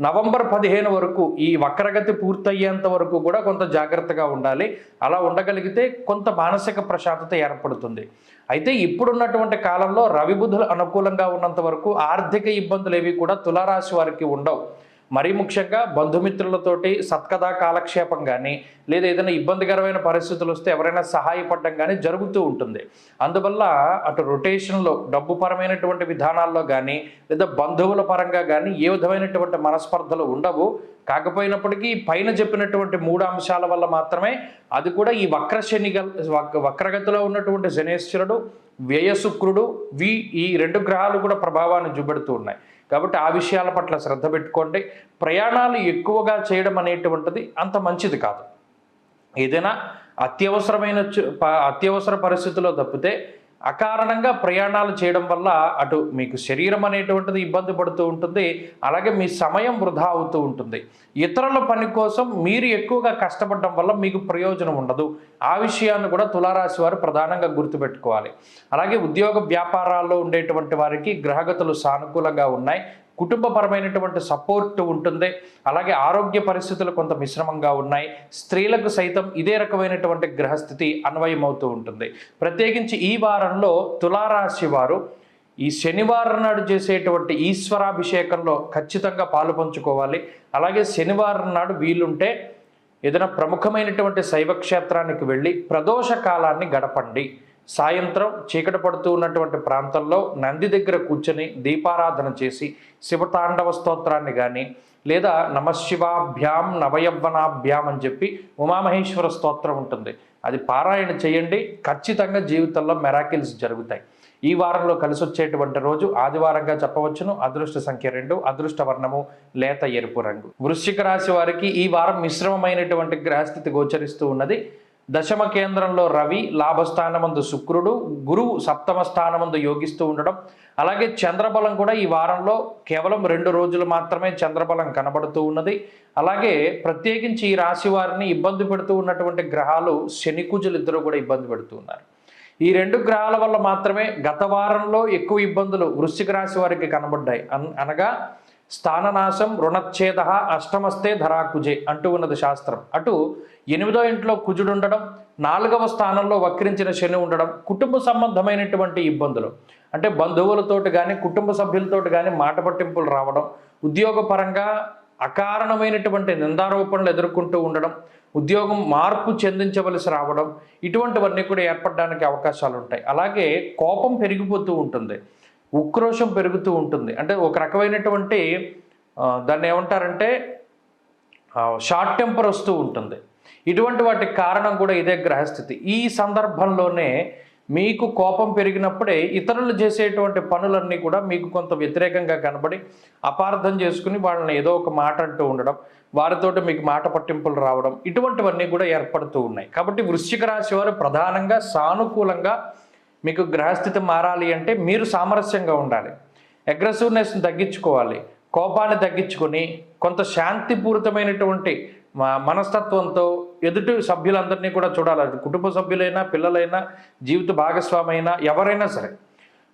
నవంబర్ 15 వరకు ఈ వక్రగతి పూర్తయ్యేంత వరకు కూడా కొంత జాగ్రత్తగా ఉండాలి. అలా ఉండగలిగితే కొంత మానసిక ప్రశాంతత ఏర్పడుతుంది. అయితే ఇప్పుడున్నటువంటి కాలంలో రవి బుధులు అనుకూలంగా ఉన్నంత వరకు ఆర్థిక ఇబ్బందులు ఏవి కూడా తులారాశి వారికి ఉండవు. మరీ ముఖ్యంగా బంధుమిత్రులతోటి సత్కథా కాలక్షేపం కానీ లేదా ఏదైనా ఇబ్బందికరమైన పరిస్థితులు వస్తే ఎవరైనా సహాయపడడం కానీ జరుగుతూ ఉంటుంది. అందువల్ల అటు రొటేషన్లో డబ్బు పరమైనటువంటి విధానాల్లో కానీ లేదా బంధువుల పరంగా కానీ ఏ విధమైనటువంటి మనస్పర్ధలు ఉండవు. కాకపోయినప్పటికీ పైన చెప్పినటువంటి 3 అంశాల వల్ల మాత్రమే, అది కూడా ఈ వక్రగతిలో ఉన్నటువంటి శనేశ్వరుడు, వ్యయ శుక్రుడు, ఈ 2 గ్రహాలు కూడా ప్రభావాన్ని చూపెడుతూ ఉన్నాయి. కాబట్టి ఆ విషయాల పట్ల శ్రద్ధ పెట్టుకోండి. ప్రయాణాలు ఎక్కువగా చేయడం అనేటువంటిది అంత మంచిది కాదు. ఏదైనా అత్యవసర పరిస్థితుల్లో తప్పితే అకారణంగా ప్రయాణాలు చేయడం వల్ల అటు మీకు శరీరం అనేటువంటిది ఇబ్బంది పడుతూ ఉంటుంది, అలాగే మీ సమయం వృధా అవుతూ ఉంటుంది. ఇతరుల పని కోసం మీరు ఎక్కువగా కష్టపడడం వల్ల మీకు ప్రయోజనం ఉండదు. ఆ విషయాన్ని కూడా తులారాశి వారు ప్రధానంగా గుర్తుపెట్టుకోవాలి. అలాగే ఉద్యోగ వ్యాపారాల్లో ఉండేటువంటి వారికి గ్రహగతులు సానుకూలంగా ఉన్నాయి. కుటుంబపరమైనటువంటి సపోర్ట్ ఉంటుంది. అలాగే ఆరోగ్య పరిస్థితులు కొంత మిశ్రమంగా ఉన్నాయి. స్త్రీలకు సైతం ఇదే రకమైనటువంటి గ్రహస్థితి అన్వయమవుతూ ఉంటుంది. ప్రత్యేకించి ఈ వారంలో తులారాశి వారు ఈ శనివారం నాడు చేసేటువంటి ఈశ్వరాభిషేకంలో ఖచ్చితంగా పాలు పంచుకోవాలి. అలాగే శనివారం నాడు వీలుంటే ఏదైనా ప్రముఖమైనటువంటి శైవ క్షేత్రానికి వెళ్ళి ప్రదోష కాలాన్ని గడపండి. సాయంత్రం చీకటి పడుతూ ఉన్నటువంటి ప్రాంతంలో నంది దగ్గర కూర్చొని దీపారాధన చేసి శివతాండవ స్తోత్రాన్ని కానీ లేదా నమశివాభ్యాం నవయవ్వనాభ్యాం అని చెప్పి ఉమామహేశ్వర స్తోత్రం ఉంటుంది, అది పారాయణ చేయండి. ఖచ్చితంగా జీవితంలో మెరాకిల్స్ జరుగుతాయి. ఈ వారంలో కలిసి వచ్చేటువంటి రోజు ఆదివారంగా చెప్పవచ్చును. అదృష్ట సంఖ్య 2, అదృష్ట వర్ణము లేత ఎరుపు రంగు. వృశ్చిక రాశి వారికి ఈ వారం మిశ్రమమైనటువంటి గ్రహస్థితి గోచరిస్తూ ఉన్నది. దశమ కేంద్రంలో రవి, లాభస్థానమందు శుక్రుడు, గురువు సప్తమ స్థానమందు యోగిస్తూ ఉండడం, అలాగే చంద్రబలం కూడా ఈ వారంలో కేవలం 2 రోజులు మాత్రమే చంద్రబలం కనబడుతూ ఉన్నది. అలాగే ప్రత్యేకించి ఈ రాశి వారిని ఇబ్బంది పెడుతూ ఉన్నటువంటి గ్రహాలు శని కుజులు ఇద్దరు కూడా ఇబ్బంది పెడుతూ ఉన్నారు. ఈ 2 గ్రహాల వల్ల మాత్రమే గత వారంలో ఎక్కువ ఇబ్బందులు వృశ్చిక రాశి వారికి కనబడ్డాయి. అనగా స్థాననాశం రుణచ్ఛేద అష్టమస్తే ధరాకుజే అంటూ ఉన్నది శాస్త్రం. అటు 8వ ఇంట్లో కుజుడు ఉండడం, 4వ స్థానంలో వక్రించిన శని ఉండడం, కుటుంబ సంబంధమైనటువంటి ఇబ్బందులు అంటే బంధువులతోటి కానీ కుటుంబ సభ్యులతోటి కానీ మాట పట్టింపులు రావడం, ఉద్యోగపరంగా అకారణమైనటువంటి నిందారోపణలు ఎదుర్కొంటూ ఉండడం, ఉద్యోగం మార్పు చెందించవలసి రావడం, ఇటువంటివన్నీ కూడా ఏర్పడడానికి అవకాశాలు ఉంటాయి. అలాగే కోపం పెరిగిపోతూ ఉంటుంది, ఉక్రోషం పెరుగుతూ ఉంటుంది. అంటే ఒక రకమైనటువంటి దాన్ని ఏమంటారంటే షార్ట్ టెంపర్ వస్తూ ఉంటుంది. ఇటువంటి వాటికి కారణం కూడా ఇదే గ్రహస్థితి. ఈ సందర్భంలోనే మీకు కోపం పెరిగినప్పుడే ఇతరులు చేసేటువంటి పనులన్నీ కూడా మీకు కొంత వ్యతిరేకంగా కనబడి అపార్థం చేసుకుని వాళ్ళని ఏదో ఒక మాట అంటూ ఉండడం, వారితోటి మీకు మాట పట్టింపులు రావడం, ఇటువంటివన్నీ కూడా ఏర్పడుతూ ఉన్నాయి. కాబట్టి వృశ్చిక రాశి వారు ప్రధానంగా సానుకూలంగా మీకు గ్రహస్థితి మారాలి అంటే మీరు సామరస్యంగా ఉండాలి, అగ్రెసివ్నెస్ని తగ్గించుకోవాలి, కోపాన్ని తగ్గించుకొని కొంత శాంతిపూరితమైనటువంటి మనస్తత్వంతో ఎదుటి సభ్యులందరినీ కూడా చూడాలి. కుటుంబ సభ్యులైనా, పిల్లలైనా, జీవిత భాగస్వామైనా, ఎవరైనా సరే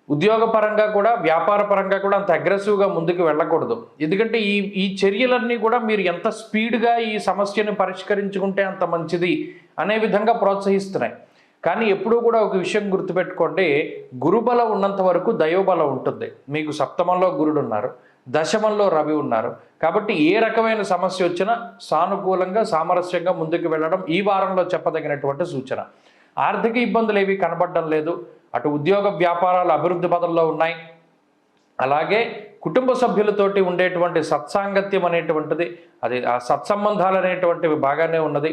ఉద్యోగపరంగా కూడా వ్యాపార పరంగా కూడా అంత అగ్రెసివ్గా ముందుకు వెళ్ళకూడదు. ఎందుకంటే ఈ చర్యలన్నీ కూడా మీరు ఎంత స్పీడ్గా ఈ సమస్యను పరిష్కరించుకుంటే అంత మంచిది అనే విధంగా ప్రోత్సహిస్తున్నాయి. కానీ ఎప్పుడూ కూడా ఒక విషయం గుర్తుపెట్టుకోండి, గురుబలం ఉన్నంత వరకు దైవబలం ఉంటుంది. మీకు సప్తమంలో గురుడు ఉన్నారు, దశమంలో రవి ఉన్నారు. కాబట్టి ఏ రకమైన సమస్య వచ్చినా సానుకూలంగా సామరస్యంగా ముందుకు వెళ్ళడం ఈ వారంలో చెప్పదగినటువంటి సూచన. ఆర్థిక ఇబ్బందులు ఏవి కనబడడం లేదు. అటు ఉద్యోగ వ్యాపారాలు అభివృద్ధి పదంలో ఉన్నాయి. అలాగే కుటుంబ సభ్యులతోటి ఉండేటువంటి సత్సాంగత్యం అనేటువంటిది, అది ఆ సత్సంబంధాలు అనేటువంటివి బాగానే ఉన్నది.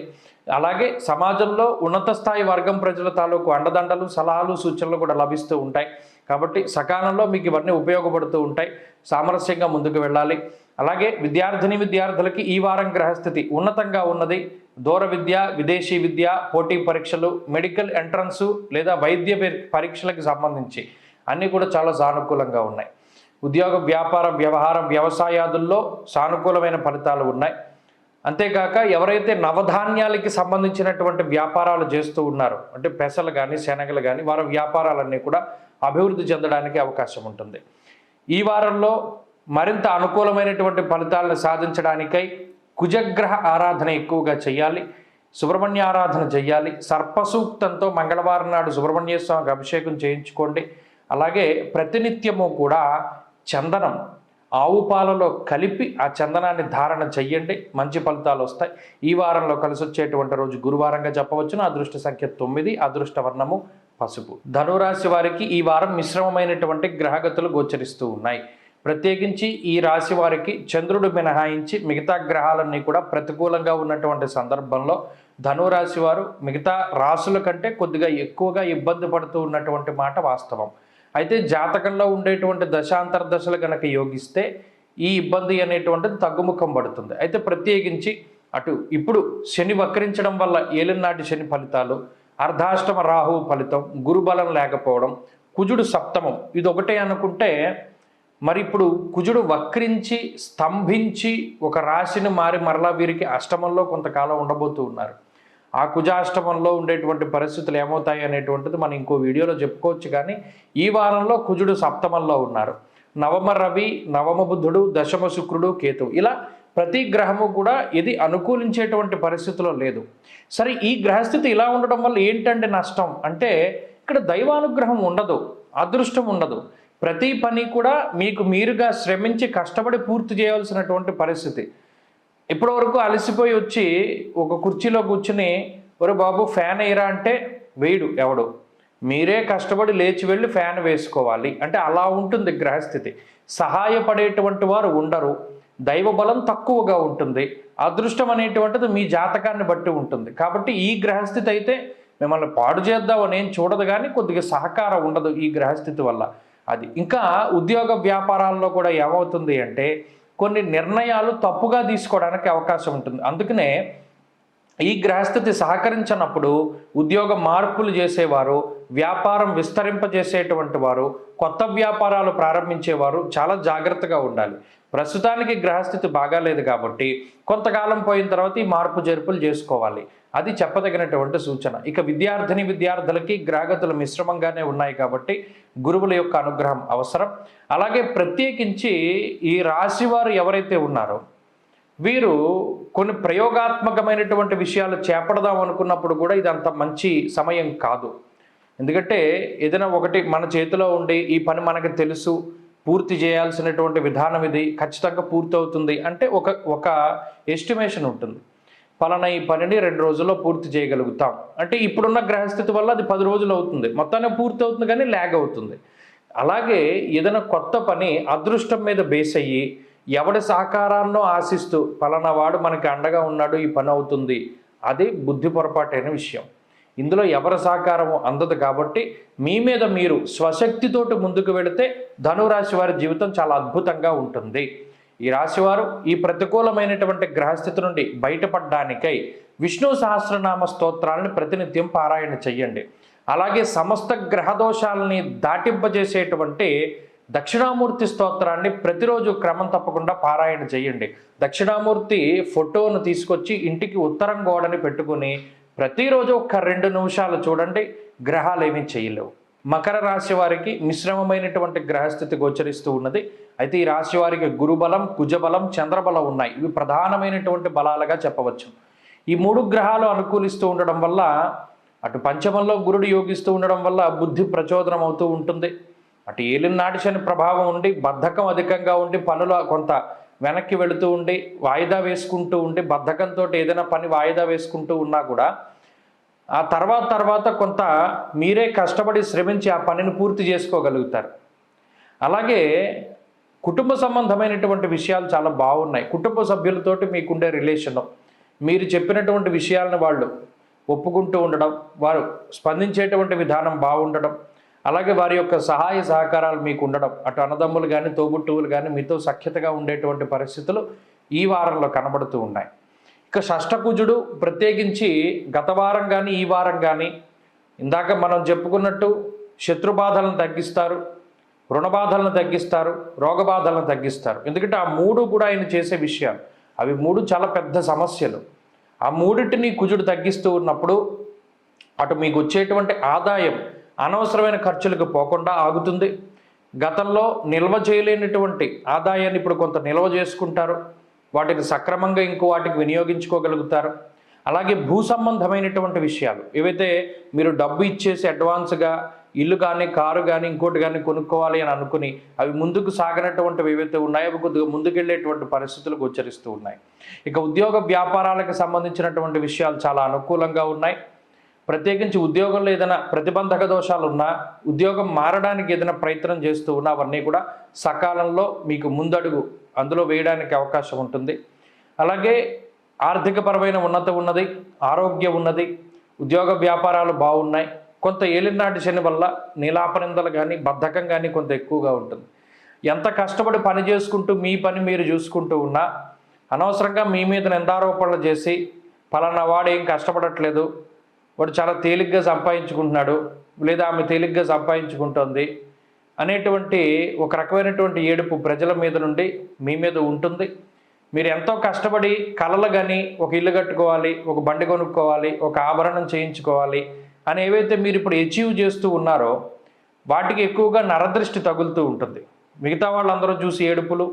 అలాగే సమాజంలో ఉన్నత స్థాయి వర్గం ప్రజల తాలూకు అండదండలు, సలహాలు, సూచనలు కూడా లభిస్తూ ఉంటాయి. కాబట్టి సకాలంలో మీకు ఇవన్నీ ఉపయోగపడుతూ ఉంటాయి. సామరస్యంగా ముందుకు వెళ్ళాలి. అలాగే విద్యార్థినులకి ఈ వారం గ్రహస్థితి ఉన్నతంగా ఉన్నది. దూర విద్య, విదేశీ విద్య, పోటీ పరీక్షలు, మెడికల్ ఎంట్రన్స్ లేదా వైద్య పరీక్షలకు సంబంధించి అన్నీ కూడా చాలా సానుకూలంగా ఉన్నాయి. ఉద్యోగ, వ్యాపార, వ్యవహారం, వ్యవసాయాదుల్లో సానుకూలమైన ఫలితాలు ఉన్నాయి. అంతేకాక ఎవరైతే నవధాన్యాలకి సంబంధించినటువంటి వ్యాపారాలు చేస్తూ ఉన్నారో, అంటే పెసలు కానీ శనగలు కానీ, వారి వ్యాపారాలన్నీ కూడా అభివృద్ధి చెందడానికి అవకాశం ఉంటుంది. ఈ వారంలో మరింత అనుకూలమైనటువంటి ఫలితాలను సాధించడానికై కుజగ్రహ ఆరాధన ఎక్కువగా చేయాలి, సుబ్రహ్మణ్య ఆరాధన చేయాలి. సర్పసూక్తంతో మంగళవారం నాడు సుబ్రహ్మణ్య స్వామికి అభిషేకం చేయించుకోండి. అలాగే ప్రతినిత్యము కూడా చందనం ఆవు పాలలో కలిపి ఆ చందనాన్ని ధారణ చెయ్యండి, మంచి ఫలితాలు వస్తాయి. ఈ వారంలో కలిసి వచ్చేటువంటి రోజు గురువారంగా చెప్పవచ్చును. అదృష్ట సంఖ్య 9, అదృష్ట వర్ణము పసుపు. ధనురాశి వారికి ఈ వారం మిశ్రమమైనటువంటి గ్రహగతులు గోచరిస్తూ ఉన్నాయి. ప్రత్యేకించి ఈ రాశి వారికి చంద్రుడు మినహాయించి మిగతా గ్రహాలన్నీ కూడా ప్రతికూలంగా ఉన్నటువంటి సందర్భంలో ధనురాశి వారు మిగతా రాశుల కంటే కొద్దిగా ఎక్కువగా ఇబ్బంది పడుతూ ఉన్నటువంటి మాట వాస్తవం. అయితే జాతకంలో ఉండేటువంటి దశాంతర్దశలు కనుక యోగిస్తే ఈ ఇబ్బంది అనేటువంటిది తగ్గుముఖం పడుతుంది. అయితే ప్రత్యేకించి అటు ఇప్పుడు శని వక్రించడం వల్ల ఏలినాటి శని ఫలితాలు, అర్ధాష్టమ రాహువు ఫలితం, గురుబలం లేకపోవడం, కుజుడు సప్తమం, ఇది ఒకటే అనుకుంటే మరి ఇప్పుడు కుజుడు వక్రించి స్తంభించి ఒక రాశిని మారి మరలా వీరికి అష్టమంలో కొంతకాలం ఉండబోతూ ఉన్నారు. ఆ కుజాష్టమంలో ఉండేటువంటి పరిస్థితులు ఏమవుతాయి అనేటువంటిది మనం ఇంకో వీడియోలో చెప్పుకోవచ్చు. కానీ ఈ వారంలో కుజుడు సప్తమంలో ఉన్నారు. నవమ రవి, నవమ బుధుడు, దశమ శుక్రుడు, కేతువు, ఇలా ప్రతి గ్రహము కూడా ఇది అనుకూలించేటువంటి పరిస్థితిలో లేదు. సరే, ఈ గ్రహస్థితి ఇలా ఉండడం వల్ల ఏంటంటే నష్టం అంటే ఇక్కడ దైవానుగ్రహం ఉండదు, అదృష్టం ఉండదు. ప్రతి పని కూడా మీకు మీరుగా శ్రమించి కష్టపడి పూర్తి చేయాల్సినటువంటి పరిస్థితి. ఇప్పటి వరకు అలసిపోయి వచ్చి ఒక కుర్చీలో కూర్చుని ఒరే బాబు ఫ్యాన్ వేయరా అంటే వేయడు ఎవడు, మీరే కష్టపడి లేచి వెళ్ళి ఫ్యాన్ వేసుకోవాలి. అంటే అలా ఉంటుంది గ్రహస్థితి. సహాయపడేటువంటి వారు ఉండరు, దైవబలం తక్కువగా ఉంటుంది, అదృష్టం అనేటువంటిది మీ జాతకాన్ని బట్టి ఉంటుంది. కాబట్టి ఈ గ్రహస్థితి అయితే మిమ్మల్ని పాడు చేద్దామని ఏం చూడదు, కానీ కొద్దిగా సహకారం ఉండదు ఈ గ్రహస్థితి వల్ల. అది ఇంకా ఉద్యోగ వ్యాపారాల్లో కూడా ఏమవుతుంది అంటే కొన్ని నిర్ణయాలు తప్పుగా తీసుకోవడానికి అవకాశం ఉంటుంది. అందుకనే ఈ గ్రహస్థితి సహకరించినప్పుడు ఉద్యోగ మార్పులు చేసేవారు, వ్యాపారం విస్తరింపజేసేటువంటి వారు, కొత్త వ్యాపారాలు ప్రారంభించేవారు చాలా జాగ్రత్తగా ఉండాలి. ప్రస్తుతానికి గ్రహస్థితి బాగాలేదు కాబట్టి కొంతకాలం పోయిన తర్వాత ఈ మార్పు చేర్పులు చేసుకోవాలి. అది చెప్పదగినటువంటి సూచన. ఇక విద్యార్థులకి గ్రహగతులు మిశ్రమంగానే ఉన్నాయి కాబట్టి గురువుల యొక్క అనుగ్రహం అవసరం. అలాగే ప్రత్యేకించి ఈ రాశివారు ఎవరైతే ఉన్నారో వీరు కొన్ని ప్రయోగాత్మకమైనటువంటి విషయాలు చేపడదాం అనుకున్నప్పుడు కూడా ఇది అంత మంచి సమయం కాదు. ఎందుకంటే ఏదైనా ఒకటి మన చేతిలో ఉండి ఈ పని మనకు తెలుసు, పూర్తి చేయాల్సినటువంటి విధానం ఇది, ఖచ్చితంగా పూర్తవుతుంది అంటే ఒక ఎస్టిమేషన్ ఉంటుంది. ఫలానా ఈ పనిని 2 రోజుల్లో పూర్తి చేయగలుగుతాం అంటే ఇప్పుడున్న గ్రహస్థితి వల్ల అది 10 రోజులు అవుతుంది, మొత్తాన్ని పూర్తి అవుతుంది కానీ ల్యాగ్ అవుతుంది. అలాగే ఏదైనా కొత్త పని అదృష్టం మీద బేస్ అయ్యి ఎవడి సహకారాన్నో ఆశిస్తూ ఫలానా వాడు మనకి అండగా ఉన్నాడు ఈ పని అవుతుంది, అది బుద్ధి పొరపాటైన విషయం. ఇందులో ఎవరి సహకారము అందదు. కాబట్టి మీ మీద మీరు స్వశక్తితోటి ముందుకు వెళితే ధనురాశి వారి జీవితం చాలా అద్భుతంగా ఉంటుంది. ఈ రాశివారు ఈ ప్రతికూలమైనటువంటి గ్రహస్థితి నుండి బయటపడడానికై విష్ణు సహస్రనామ స్తోత్రాలను ప్రతినిత్యం పారాయణ చెయ్యండి. అలాగే సమస్త గ్రహదోషాలని దాటింపజేసేటువంటి దక్షిణామూర్తి స్తోత్రాన్ని ప్రతిరోజు క్రమం తప్పకుండా పారాయణ చేయండి. దక్షిణామూర్తి ఫోటోను తీసుకొచ్చి ఇంటికి ఉత్తరం గోడని పెట్టుకుని ప్రతిరోజు ఒక 2 నిమిషాలు చూడండి, గ్రహాలు ఏమీ చేయలేవు. మకర రాశి వారికి మిశ్రమమైనటువంటి గ్రహస్థితి గోచరిస్తూ ఉన్నది. అయితే ఈ రాశి వారికి గురుబలం, కుజబలం, చంద్రబలం ఉన్నాయి. ఇవి ప్రధానమైనటువంటి బలాలుగా చెప్పవచ్చు. ఈ 3 గ్రహాలు అనుకూలిస్తూ ఉండడం వల్ల అటు పంచమంలో గురుడు యోగిస్తూ ఉండడం వల్ల బుద్ధి ప్రచోదనం అవుతూ ఉంటుంది. అటు ఏలినాటి శని ప్రభావం ఉండి బద్ధకం అధికంగా ఉండి పనులు కొంత వెనక్కి వెళుతూ ఉండి వాయిదా వేసుకుంటూ ఉండి బద్ధకంతో ఏదైనా పని వాయిదా వేసుకుంటూ ఉన్నా కూడా ఆ తర్వాత కొంత మీరే కష్టపడి శ్రమించి ఆ పనిని పూర్తి చేసుకోగలుగుతారు. అలాగే కుటుంబ సంబంధమైనటువంటి విషయాలు చాలా బాగున్నాయి. కుటుంబ సభ్యులతోటి మీకుండే రిలేషను, మీరు చెప్పినటువంటి విషయాలను వాళ్ళు ఒప్పుకుంటూ ఉండడం, వారు స్పందించేటువంటి విధానం బాగుండడం, అలాగే వారి యొక్క సహాయ సహకారాలు మీకు ఉండడం, అటు అన్నదమ్ములు కానీ తోబుట్టువులు కానీ మీతో సఖ్యతగా ఉండేటువంటి పరిస్థితులు ఈ వారంలో కనబడుతూ ఉన్నాయి. ఇక షష్ఠకుజుడు ప్రత్యేకించి గత వారం కానీ ఈ వారం కానీ ఇందాక మనం చెప్పుకున్నట్టు శత్రుబాధలను తగ్గిస్తారు, రుణబాధలను తగ్గిస్తారు, రోగబాధలను తగ్గిస్తారు. ఎందుకంటే ఆ మూడు కూడా ఆయన చేసే విషయాలు, అవి మూడు చాలా పెద్ద సమస్యలు. ఆ మూడింటిని కుజుడు తగ్గిస్తూ ఉన్నప్పుడు అటు మీకు వచ్చేటువంటి ఆదాయం అనవసరమైన ఖర్చులకు పోకుండా ఆగుతుంది. గతంలో నిల్వ చేయలేనటువంటి ఆదాయాన్ని ఇప్పుడు కొంత నిల్వ చేసుకుంటారు, వాటిని సక్రమంగా ఇంకో వాటికి వినియోగించుకోగలుగుతారు. అలాగే భూ సంబంధమైనటువంటి విషయాలు ఏవైతే మీరు డబ్బు ఇచ్చేసి అడ్వాన్స్గా ఇల్లు కానీ కారు కానీ ఇంకోటి కానీ కొనుక్కోవాలి అని అనుకుని అవి ముందుకు సాగనటువంటివి ఏవైతే ఉన్నాయో అవి కొద్దిగా ముందుకెళ్ళేటువంటి పరిస్థితులు గోచరిస్తూ ఉన్నాయి. ఇక ఉద్యోగ వ్యాపారాలకు సంబంధించినటువంటి విషయాలు చాలా అనుకూలంగా ఉన్నాయి. ప్రత్యేకించి ఉద్యోగంలో ఏదైనా ప్రతిబంధక దోషాలు ఉన్నా, ఉద్యోగం మారడానికి ఏదైనా ప్రయత్నం చేస్తూ ఉన్నా అవన్నీ కూడా సకాలంలో మీకు ముందడుగు అందులో వేయడానికి అవకాశం ఉంటుంది. అలాగే ఆర్థికపరమైన ఉన్నతి ఉన్నది, ఆరోగ్యం ఉన్నది, ఉద్యోగ వ్యాపారాలు బాగున్నాయి. కొంత ఏలినాటి శని వల్ల నీలాపనిందలు కానీ బద్ధకం కానీ కొంత ఎక్కువగా ఉంటుంది. ఎంత కష్టపడి పని చేసుకుంటూ మీ పని మీరు చూసుకుంటూ ఉన్నా అనవసరంగా మీ మీద నిందారోపణలు చేసి పలానా వాడు ఏం కష్టపడట్లేదు, వాడు చాలా తేలిగ్గా సంపాదించుకుంటున్నాడు, లేదా ఆమె తేలిగ్గా సంపాదించుకుంటుంది అనేటువంటి ఒక రకమైనటువంటి ఏడుపు ప్రజల మీద నుండి మీ మీద ఉంటుంది. మీరు ఎంతో కష్టపడి కలలు కానీ ఒక ఇల్లు కట్టుకోవాలి, ఒక బండి కొనుక్కోవాలి, ఒక ఆభరణం చేయించుకోవాలి అని ఏవైతే మీరు ఇప్పుడు అచీవ్ చేస్తూ ఉన్నారో వాటికి ఎక్కువగా నరదృష్టి తగులుతూ ఉంటుంది. మిగతా వాళ్ళందరూ చూసి ఏడుపులు,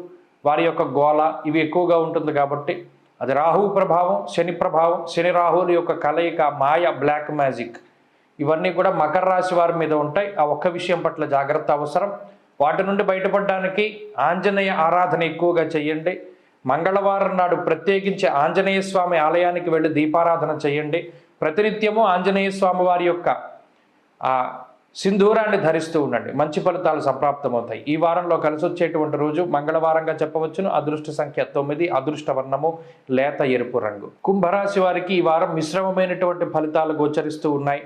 వారి యొక్క గోల ఇవి ఎక్కువగా ఉంటుంది. కాబట్టి అది రాహువు ప్రభావం, శని ప్రభావం, శని రాహువుల యొక్క కలయిక, మాయ, బ్లాక్ మ్యాజిక్ ఇవన్నీ కూడా మకర రాశి వారి మీద ఉంటాయి. ఆ ఒక్క విషయం పట్ల జాగ్రత్త అవసరం. వాటి నుండి బయటపడడానికి ఆంజనేయ ఆరాధన ఎక్కువగా చేయండి. మంగళవారం నాడు ప్రత్యేకించి ఆంజనేయ స్వామి ఆలయానికి వెళ్ళి దీపారాధన చేయండి. ప్రతినిత్యము ఆంజనేయ స్వామి వారి యొక్క ఆ సింధూరాన్ని ధరిస్తూ ఉండండి, మంచి ఫలితాలు సంప్రాప్తమవుతాయి. ఈ వారంలో కలిసి వచ్చేటువంటి రోజు మంగళవారంగా చెప్పవచ్చును. అదృష్ట సంఖ్య 9, అదృష్ట వర్ణము లేత ఎరుపు రంగు. కుంభరాశి వారికి ఈ వారం మిశ్రమమైనటువంటి ఫలితాలు గోచరిస్తూ ఉన్నాయి.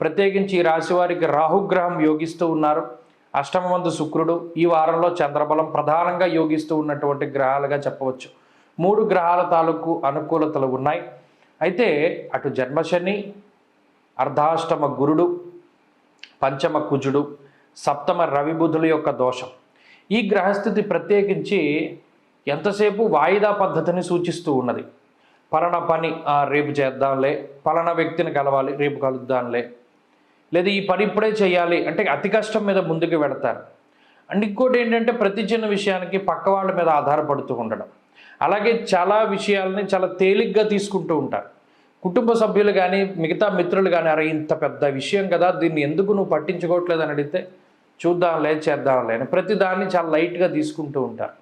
ప్రత్యేకించి ఈ రాశి వారికి రాహుగ్రహం యోగిస్తూ ఉన్నారు. అష్టమమందు శుక్రుడు, ఈ వారంలో చంద్రబలం ప్రధానంగా యోగిస్తూ ఉన్నటువంటి గ్రహాలుగా చెప్పవచ్చు. 3 గ్రహాల తాలూకు అనుకూలతలు ఉన్నాయి. అయితే అటు జన్మశని, అర్ధాష్టమ గురుడు, పంచమ కుజుడు, సప్తమ రవి బుధుల యొక్క దోషం, ఈ గ్రహస్థితి ప్రత్యేకించి ఎంతసేపు వాయిదా పద్ధతిని సూచిస్తూ ఉన్నది. పలానా పని రేపు చేద్దాంలే, పలానా వ్యక్తిని కలవాలి రేపు కలుద్దాంలే, లేదా ఈ పని ఇప్పుడే చేయాలి అంటే అతి కష్టం మీద ముందుకు వెళతారు. అండ్ ఇంకోటి ఏంటంటే ప్రతి చిన్న విషయానికి పక్క వాళ్ళ మీద ఆధారపడుతూ ఉండడం, అలాగే చాలా విషయాలని చాలా తేలిగ్గా తీసుకుంటూ ఉంటారు. కుటుంబ సభ్యులు కానీ మిగతా మిత్రులు కానీ అరే ఇంత పెద్ద విషయం కదా, దీన్ని ఎందుకు నువ్వు పట్టించుకోవట్లేదు అని అడిగితే చూద్దాంలే చేద్దాంలే అని ప్రతి దాన్ని చాలా లైట్గా తీసుకుంటూ ఉంటారు.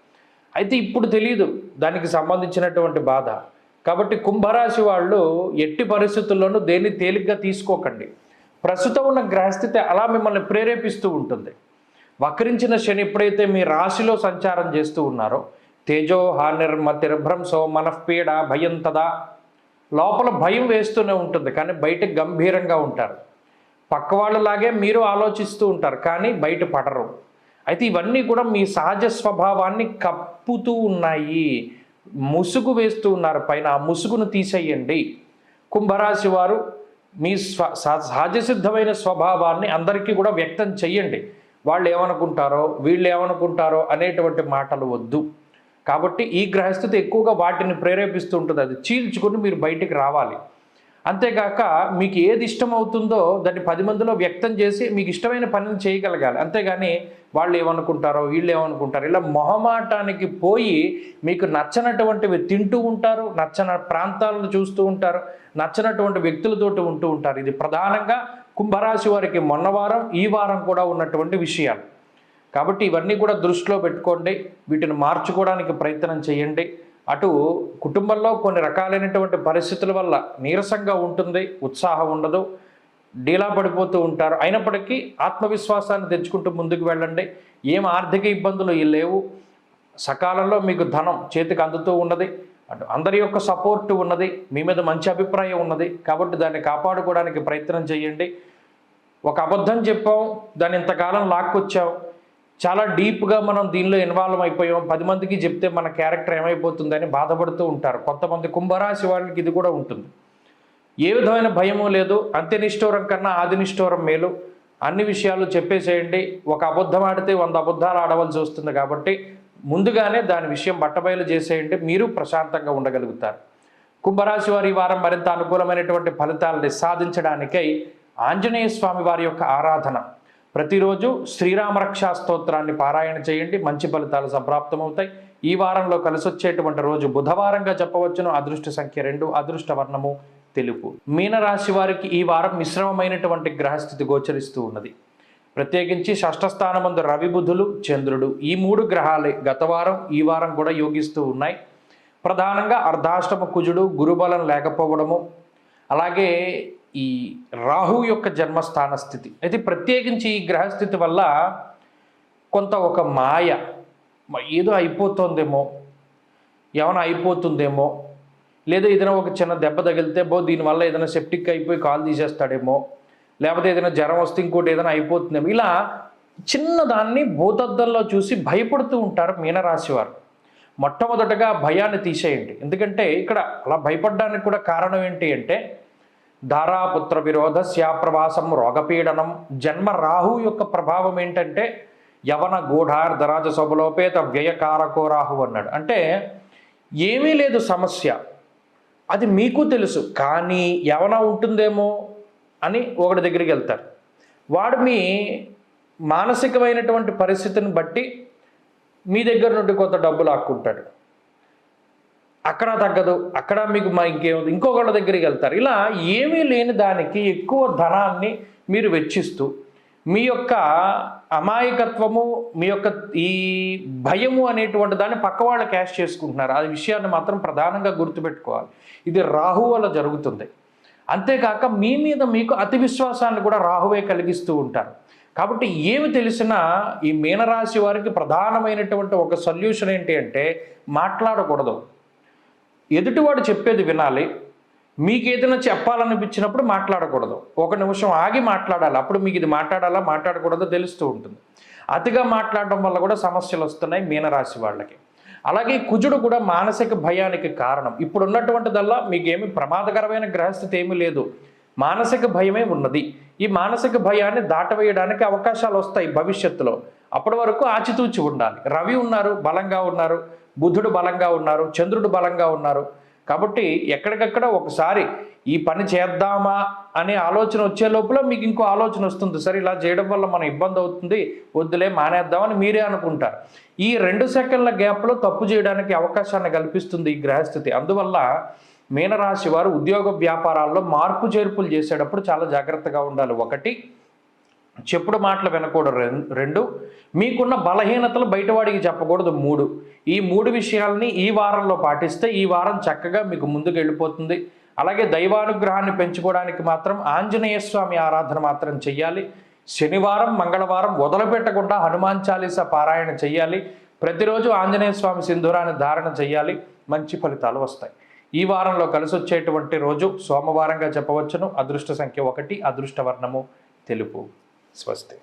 అయితే ఇప్పుడు తెలియదు దానికి సంబంధించినటువంటి బాధ. కాబట్టి కుంభరాశి వాళ్ళు ఎట్టి పరిస్థితుల్లోనూ దేన్ని తేలిగ్గా తీసుకోకండి. ప్రస్తుతం ఉన్న గ్రహస్థితి అలా మిమ్మల్ని ప్రేరేపిస్తూ ఉంటుంది. వక్రించిన శని ఎప్పుడైతే మీ రాశిలో సంచారం చేస్తూ ఉన్నారో తేజో హానిర్మతిర్భ్రంశో మనఃపీడ భయం తదా, లోపల భయం వేస్తూనే ఉంటుంది కానీ బయట గంభీరంగా ఉంటారు. పక్క వాళ్ళలాగే మీరు ఆలోచిస్తూ ఉంటారు కానీ బయట పడరు. అయితే ఇవన్నీ కూడా మీ సహజ స్వభావాన్ని కప్పుతూ ఉన్నాయి, ముసుగు వేస్తూ ఉన్నారు పైన. ఆ ముసుగును తీసేయండి. కుంభరాశి వారు మీ సహజ సిద్ధమైన స్వభావాన్ని అందరికీ కూడా వ్యక్తం చెయ్యండి. వాళ్ళు ఏమనుకుంటారో వీళ్ళు ఏమనుకుంటారో అనేటువంటి మాటలు వద్దు. కాబట్టి ఈ గ్రహస్థితి ఎక్కువగా వాటిని ప్రేరేపిస్తూ ఉంటుంది. అది చీల్చుకుని మీరు బయటికి రావాలి. అంతేగాక మీకు ఏది ఇష్టమవుతుందో దాన్ని 10 మందిలో వ్యక్తం చేసి మీకు ఇష్టమైన పనిని చేయగలగాలి. అంతేగాని వాళ్ళు ఏమనుకుంటారో వీళ్ళు ఏమనుకుంటారో ఇలా మొహమాటానికి పోయి మీకు నచ్చనటువంటివి తింటూ ఉంటారు, నచ్చని ప్రాంతాలను చూస్తూ ఉంటారు, నచ్చనటువంటి వ్యక్తులతోటి ఉంటూ ఉంటారు. ఇది ప్రధానంగా కుంభరాశి వారికి మొన్న వారం ఈ వారం కూడా ఉన్నటువంటి విషయాలు. కాబట్టి ఇవన్నీ కూడా దృష్టిలో పెట్టుకోండి, వీటిని మార్చుకోవడానికి ప్రయత్నం చేయండి. అటు కుటుంబంలో కొన్ని రకాలైనటువంటి పరిస్థితుల వల్ల నీరసంగా ఉంటుంది, ఉత్సాహం ఉండదు, డీలా పడిపోతూ ఉంటారు. అయినప్పటికీ ఆత్మవిశ్వాసాన్ని తెచ్చుకుంటూ ముందుకు వెళ్ళండి. ఏం ఆర్థిక ఇబ్బందులు లేవు, సకాలంలో మీకు ధనం చేతికి అందుతూ ఉన్నది, అటు అందరి యొక్క సపోర్టు ఉన్నది, మీ మీద మంచి అభిప్రాయం ఉన్నది. కాబట్టి దాన్ని కాపాడుకోవడానికి ప్రయత్నం చేయండి. ఒక అబద్ధం చెప్పాం, దాన్ని ఇంతకాలం లాక్కొచ్చాం, చాలా డీప్గా మనం దీనిలో ఇన్వాల్వ్ అయిపోయాం, 10 మందికి చెప్తే మన క్యారెక్టర్ ఏమైపోతుందని బాధపడుతూ ఉంటారు. కొంతమంది కుంభరాశి వాళ్ళకి ఇది కూడా ఉంటుంది. ఏ విధమైన భయము లేదు, అంత్యనిష్ఠూరం కన్నా ఆదినిష్ఠూరం మేలు, అన్ని విషయాలు చెప్పేసేయండి. ఒక అబద్ధం ఆడితే 100 అబద్ధాలు ఆడవలసి వస్తుంది కాబట్టి ముందుగానే దాని విషయం బట్టబయలు చేసేయండి, మీరు ప్రశాంతంగా ఉండగలుగుతారు. కుంభరాశి వారి ఈ వారం మరింత అనుకూలమైనటువంటి ఫలితాలని సాధించడానికై ఆంజనేయ స్వామి వారి యొక్క ఆరాధన, ప్రతిరోజు శ్రీరామరక్షా స్తోత్రాన్ని పారాయణ చేయండి, మంచి ఫలితాలు సంప్రాప్తమవుతాయి. ఈ వారంలో కలిసి వచ్చేటువంటి రోజు బుధవారంగా చెప్పవచ్చును. అదృష్ట సంఖ్య 2, అదృష్ట వర్ణము తెలుపు. మీనరాశి వారికి ఈ వారం మిశ్రమమైనటువంటి గ్రహస్థితి గోచరిస్తూ ఉన్నది. ప్రత్యేకించి షష్ఠస్థానమందు రవి, బుధులు, చంద్రుడు, ఈ 3 గ్రహాలే గత వారం ఈ వారం కూడా యోగిస్తూ ఉన్నాయి. ప్రధానంగా అర్ధాష్టమ కుజుడు, గురుబలం లేకపోవడము, అలాగే ఈ రాహు యొక్క జన్మస్థాన స్థితి. అయితే ప్రత్యేకించి ఈ గ్రహస్థితి వల్ల కొంత ఒక మాయ, ఏదో అయిపోతుందేమో, ఏమైనా అయిపోతుందేమో, లేదా ఏదైనా ఒక చిన్న దెబ్బ తగిలితే దీనివల్ల ఏదైనా సెప్టిక్ అయిపోయి కాలు తీసేస్తాడేమో, లేకపోతే ఏదైనా జ్వరం వస్తే ఇంకోటి ఏదైనా అయిపోతుందేమో, ఇలా చిన్నదాన్ని భూతద్దంలో చూసి భయపడుతూ ఉంటారు మీనరాశి వారు. మొట్టమొదటగా భయాన్ని తీసేయండి. ఎందుకంటే ఇక్కడ అలా భయపడడానికి కూడా కారణం ఏంటి అంటే ధారాపుత్ర విరోధ శాప్రవాసం, రోగపీడనం, జన్మ రాహు యొక్క ప్రభావం ఏంటంటే యవన గూఢార్ధరాజ శోభలోపేత వ్యయకారకో రాహు అన్నాడు. అంటే ఏమీ లేదు సమస్య, అది మీకు తెలుసు, కానీ యవన ఉంటుందేమో అని ఒకటి దగ్గరికి వెళ్తారు. వాడు మీ మానసికమైనటువంటి పరిస్థితిని బట్టి మీ దగ్గర నుండి కొంత డబ్బులు ఆక్కుంటాడు. అక్కడ తగ్గదు, అక్కడ మీకు ఇంకేముంది, ఇంకొకళ్ళ దగ్గరికి వెళ్తారు. ఇలా ఏమీ లేని దానికి ఎక్కువ ధనాన్ని మీరు వెచ్చిస్తూ మీ యొక్క అమాయకత్వము, మీ యొక్క ఈ భయము అనేటువంటి దాన్ని పక్క వాళ్ళు క్యాష్ చేసుకుంటున్నారు. ఆ విషయాన్ని మాత్రం ప్రధానంగా గుర్తుపెట్టుకోవాలి. ఇది రాహు వల్ల జరుగుతుంది. అంతేకాక మీ మీద మీకు అతి విశ్వాసాన్ని కూడా రాహువే కలిగిస్తూ ఉంటారు. కాబట్టి ఏమి తెలిసినా ఈ మీనరాశి వారికి ప్రధానమైనటువంటి ఒక సొల్యూషన్ ఏంటి అంటే మాట్లాడకూడదు. ఎదుటివాడు చెప్పేది వినాలి. మీకు ఏదైనా చెప్పాలనిపించినప్పుడు మాట్లాడకూడదు. 1 నిమిషం ఆగి మాట్లాడాలి. అప్పుడు మీకు ఇది మాట్లాడాలా మాట్లాడకూడదో తెలుస్తూ ఉంటుంది. అతిగా మాట్లాడడం వల్ల కూడా సమస్యలు వస్తున్నాయి మీనరాశి వాళ్ళకి. అలాగే కుజుడు కూడా మానసిక భయానికి కారణం. ఇప్పుడు ఉన్నటువంటిదల్లా మీకు ఏమి ప్రమాదకరమైన గ్రహస్థితి ఏమీ లేదు, మానసిక భయమే ఉన్నది. ఈ మానసిక భయాన్ని దాటవేయడానికి అవకాశాలు వస్తాయి భవిష్యత్తులో. అప్పటి వరకు ఆచితూచి ఉండాలి. రవి ఉన్నారు, బలంగా ఉన్నారు, బుధుడు బలంగా ఉన్నారు, చంద్రుడు బలంగా ఉన్నారు. కాబట్టి ఎక్కడికక్కడ ఒకసారి ఈ పని చేద్దామా అనే ఆలోచన వచ్చే లోపల మీకు ఇంకో ఆలోచన వస్తుంది. సరే ఇలా చేయడం వల్ల మన ఇబ్బంది అవుతుంది, వద్దులే మానేద్దామని మీరే అనుకుంటారు. ఈ 2 సెకండ్ల గ్యాప్లో తప్పు చేయడానికి అవకాశాన్ని కల్పిస్తుంది ఈ గ్రహస్థితి. అందువల్ల మీనరాశి వారు ఉద్యోగ వ్యాపారాల్లో మార్పు చేర్పులు చేసేటప్పుడు చాలా జాగ్రత్తగా ఉండాలి. 1, చెప్పుడు మాటలు వినకూడదు. 2, మీకున్న బలహీనతలు బయటవాడికి చెప్పకూడదు. 3, ఈ 3 విషయాలని ఈ వారంలో పాటిస్తే ఈ వారం చక్కగా మీకు ముందుకు వెళ్ళిపోతుంది. అలాగే దైవానుగ్రహాన్ని పెంచుకోవడానికి మాత్రం ఆంజనేయ స్వామి ఆరాధన మాత్రం చెయ్యాలి. శనివారం, మంగళవారం వదలుపెట్టకుండా హనుమాన్ చాలీసా పారాయణ చెయ్యాలి. ప్రతిరోజు ఆంజనేయ స్వామి సింధూరాన్ని ధారణ చెయ్యాలి. మంచి ఫలితాలు వస్తాయి. ఈ వారంలో కలిసి వచ్చేటువంటి రోజు సోమవారంగా చెప్పవచ్చును. అదృష్ట సంఖ్య 1, అదృష్ట వర్ణము తెలుపు. స్వస్తి.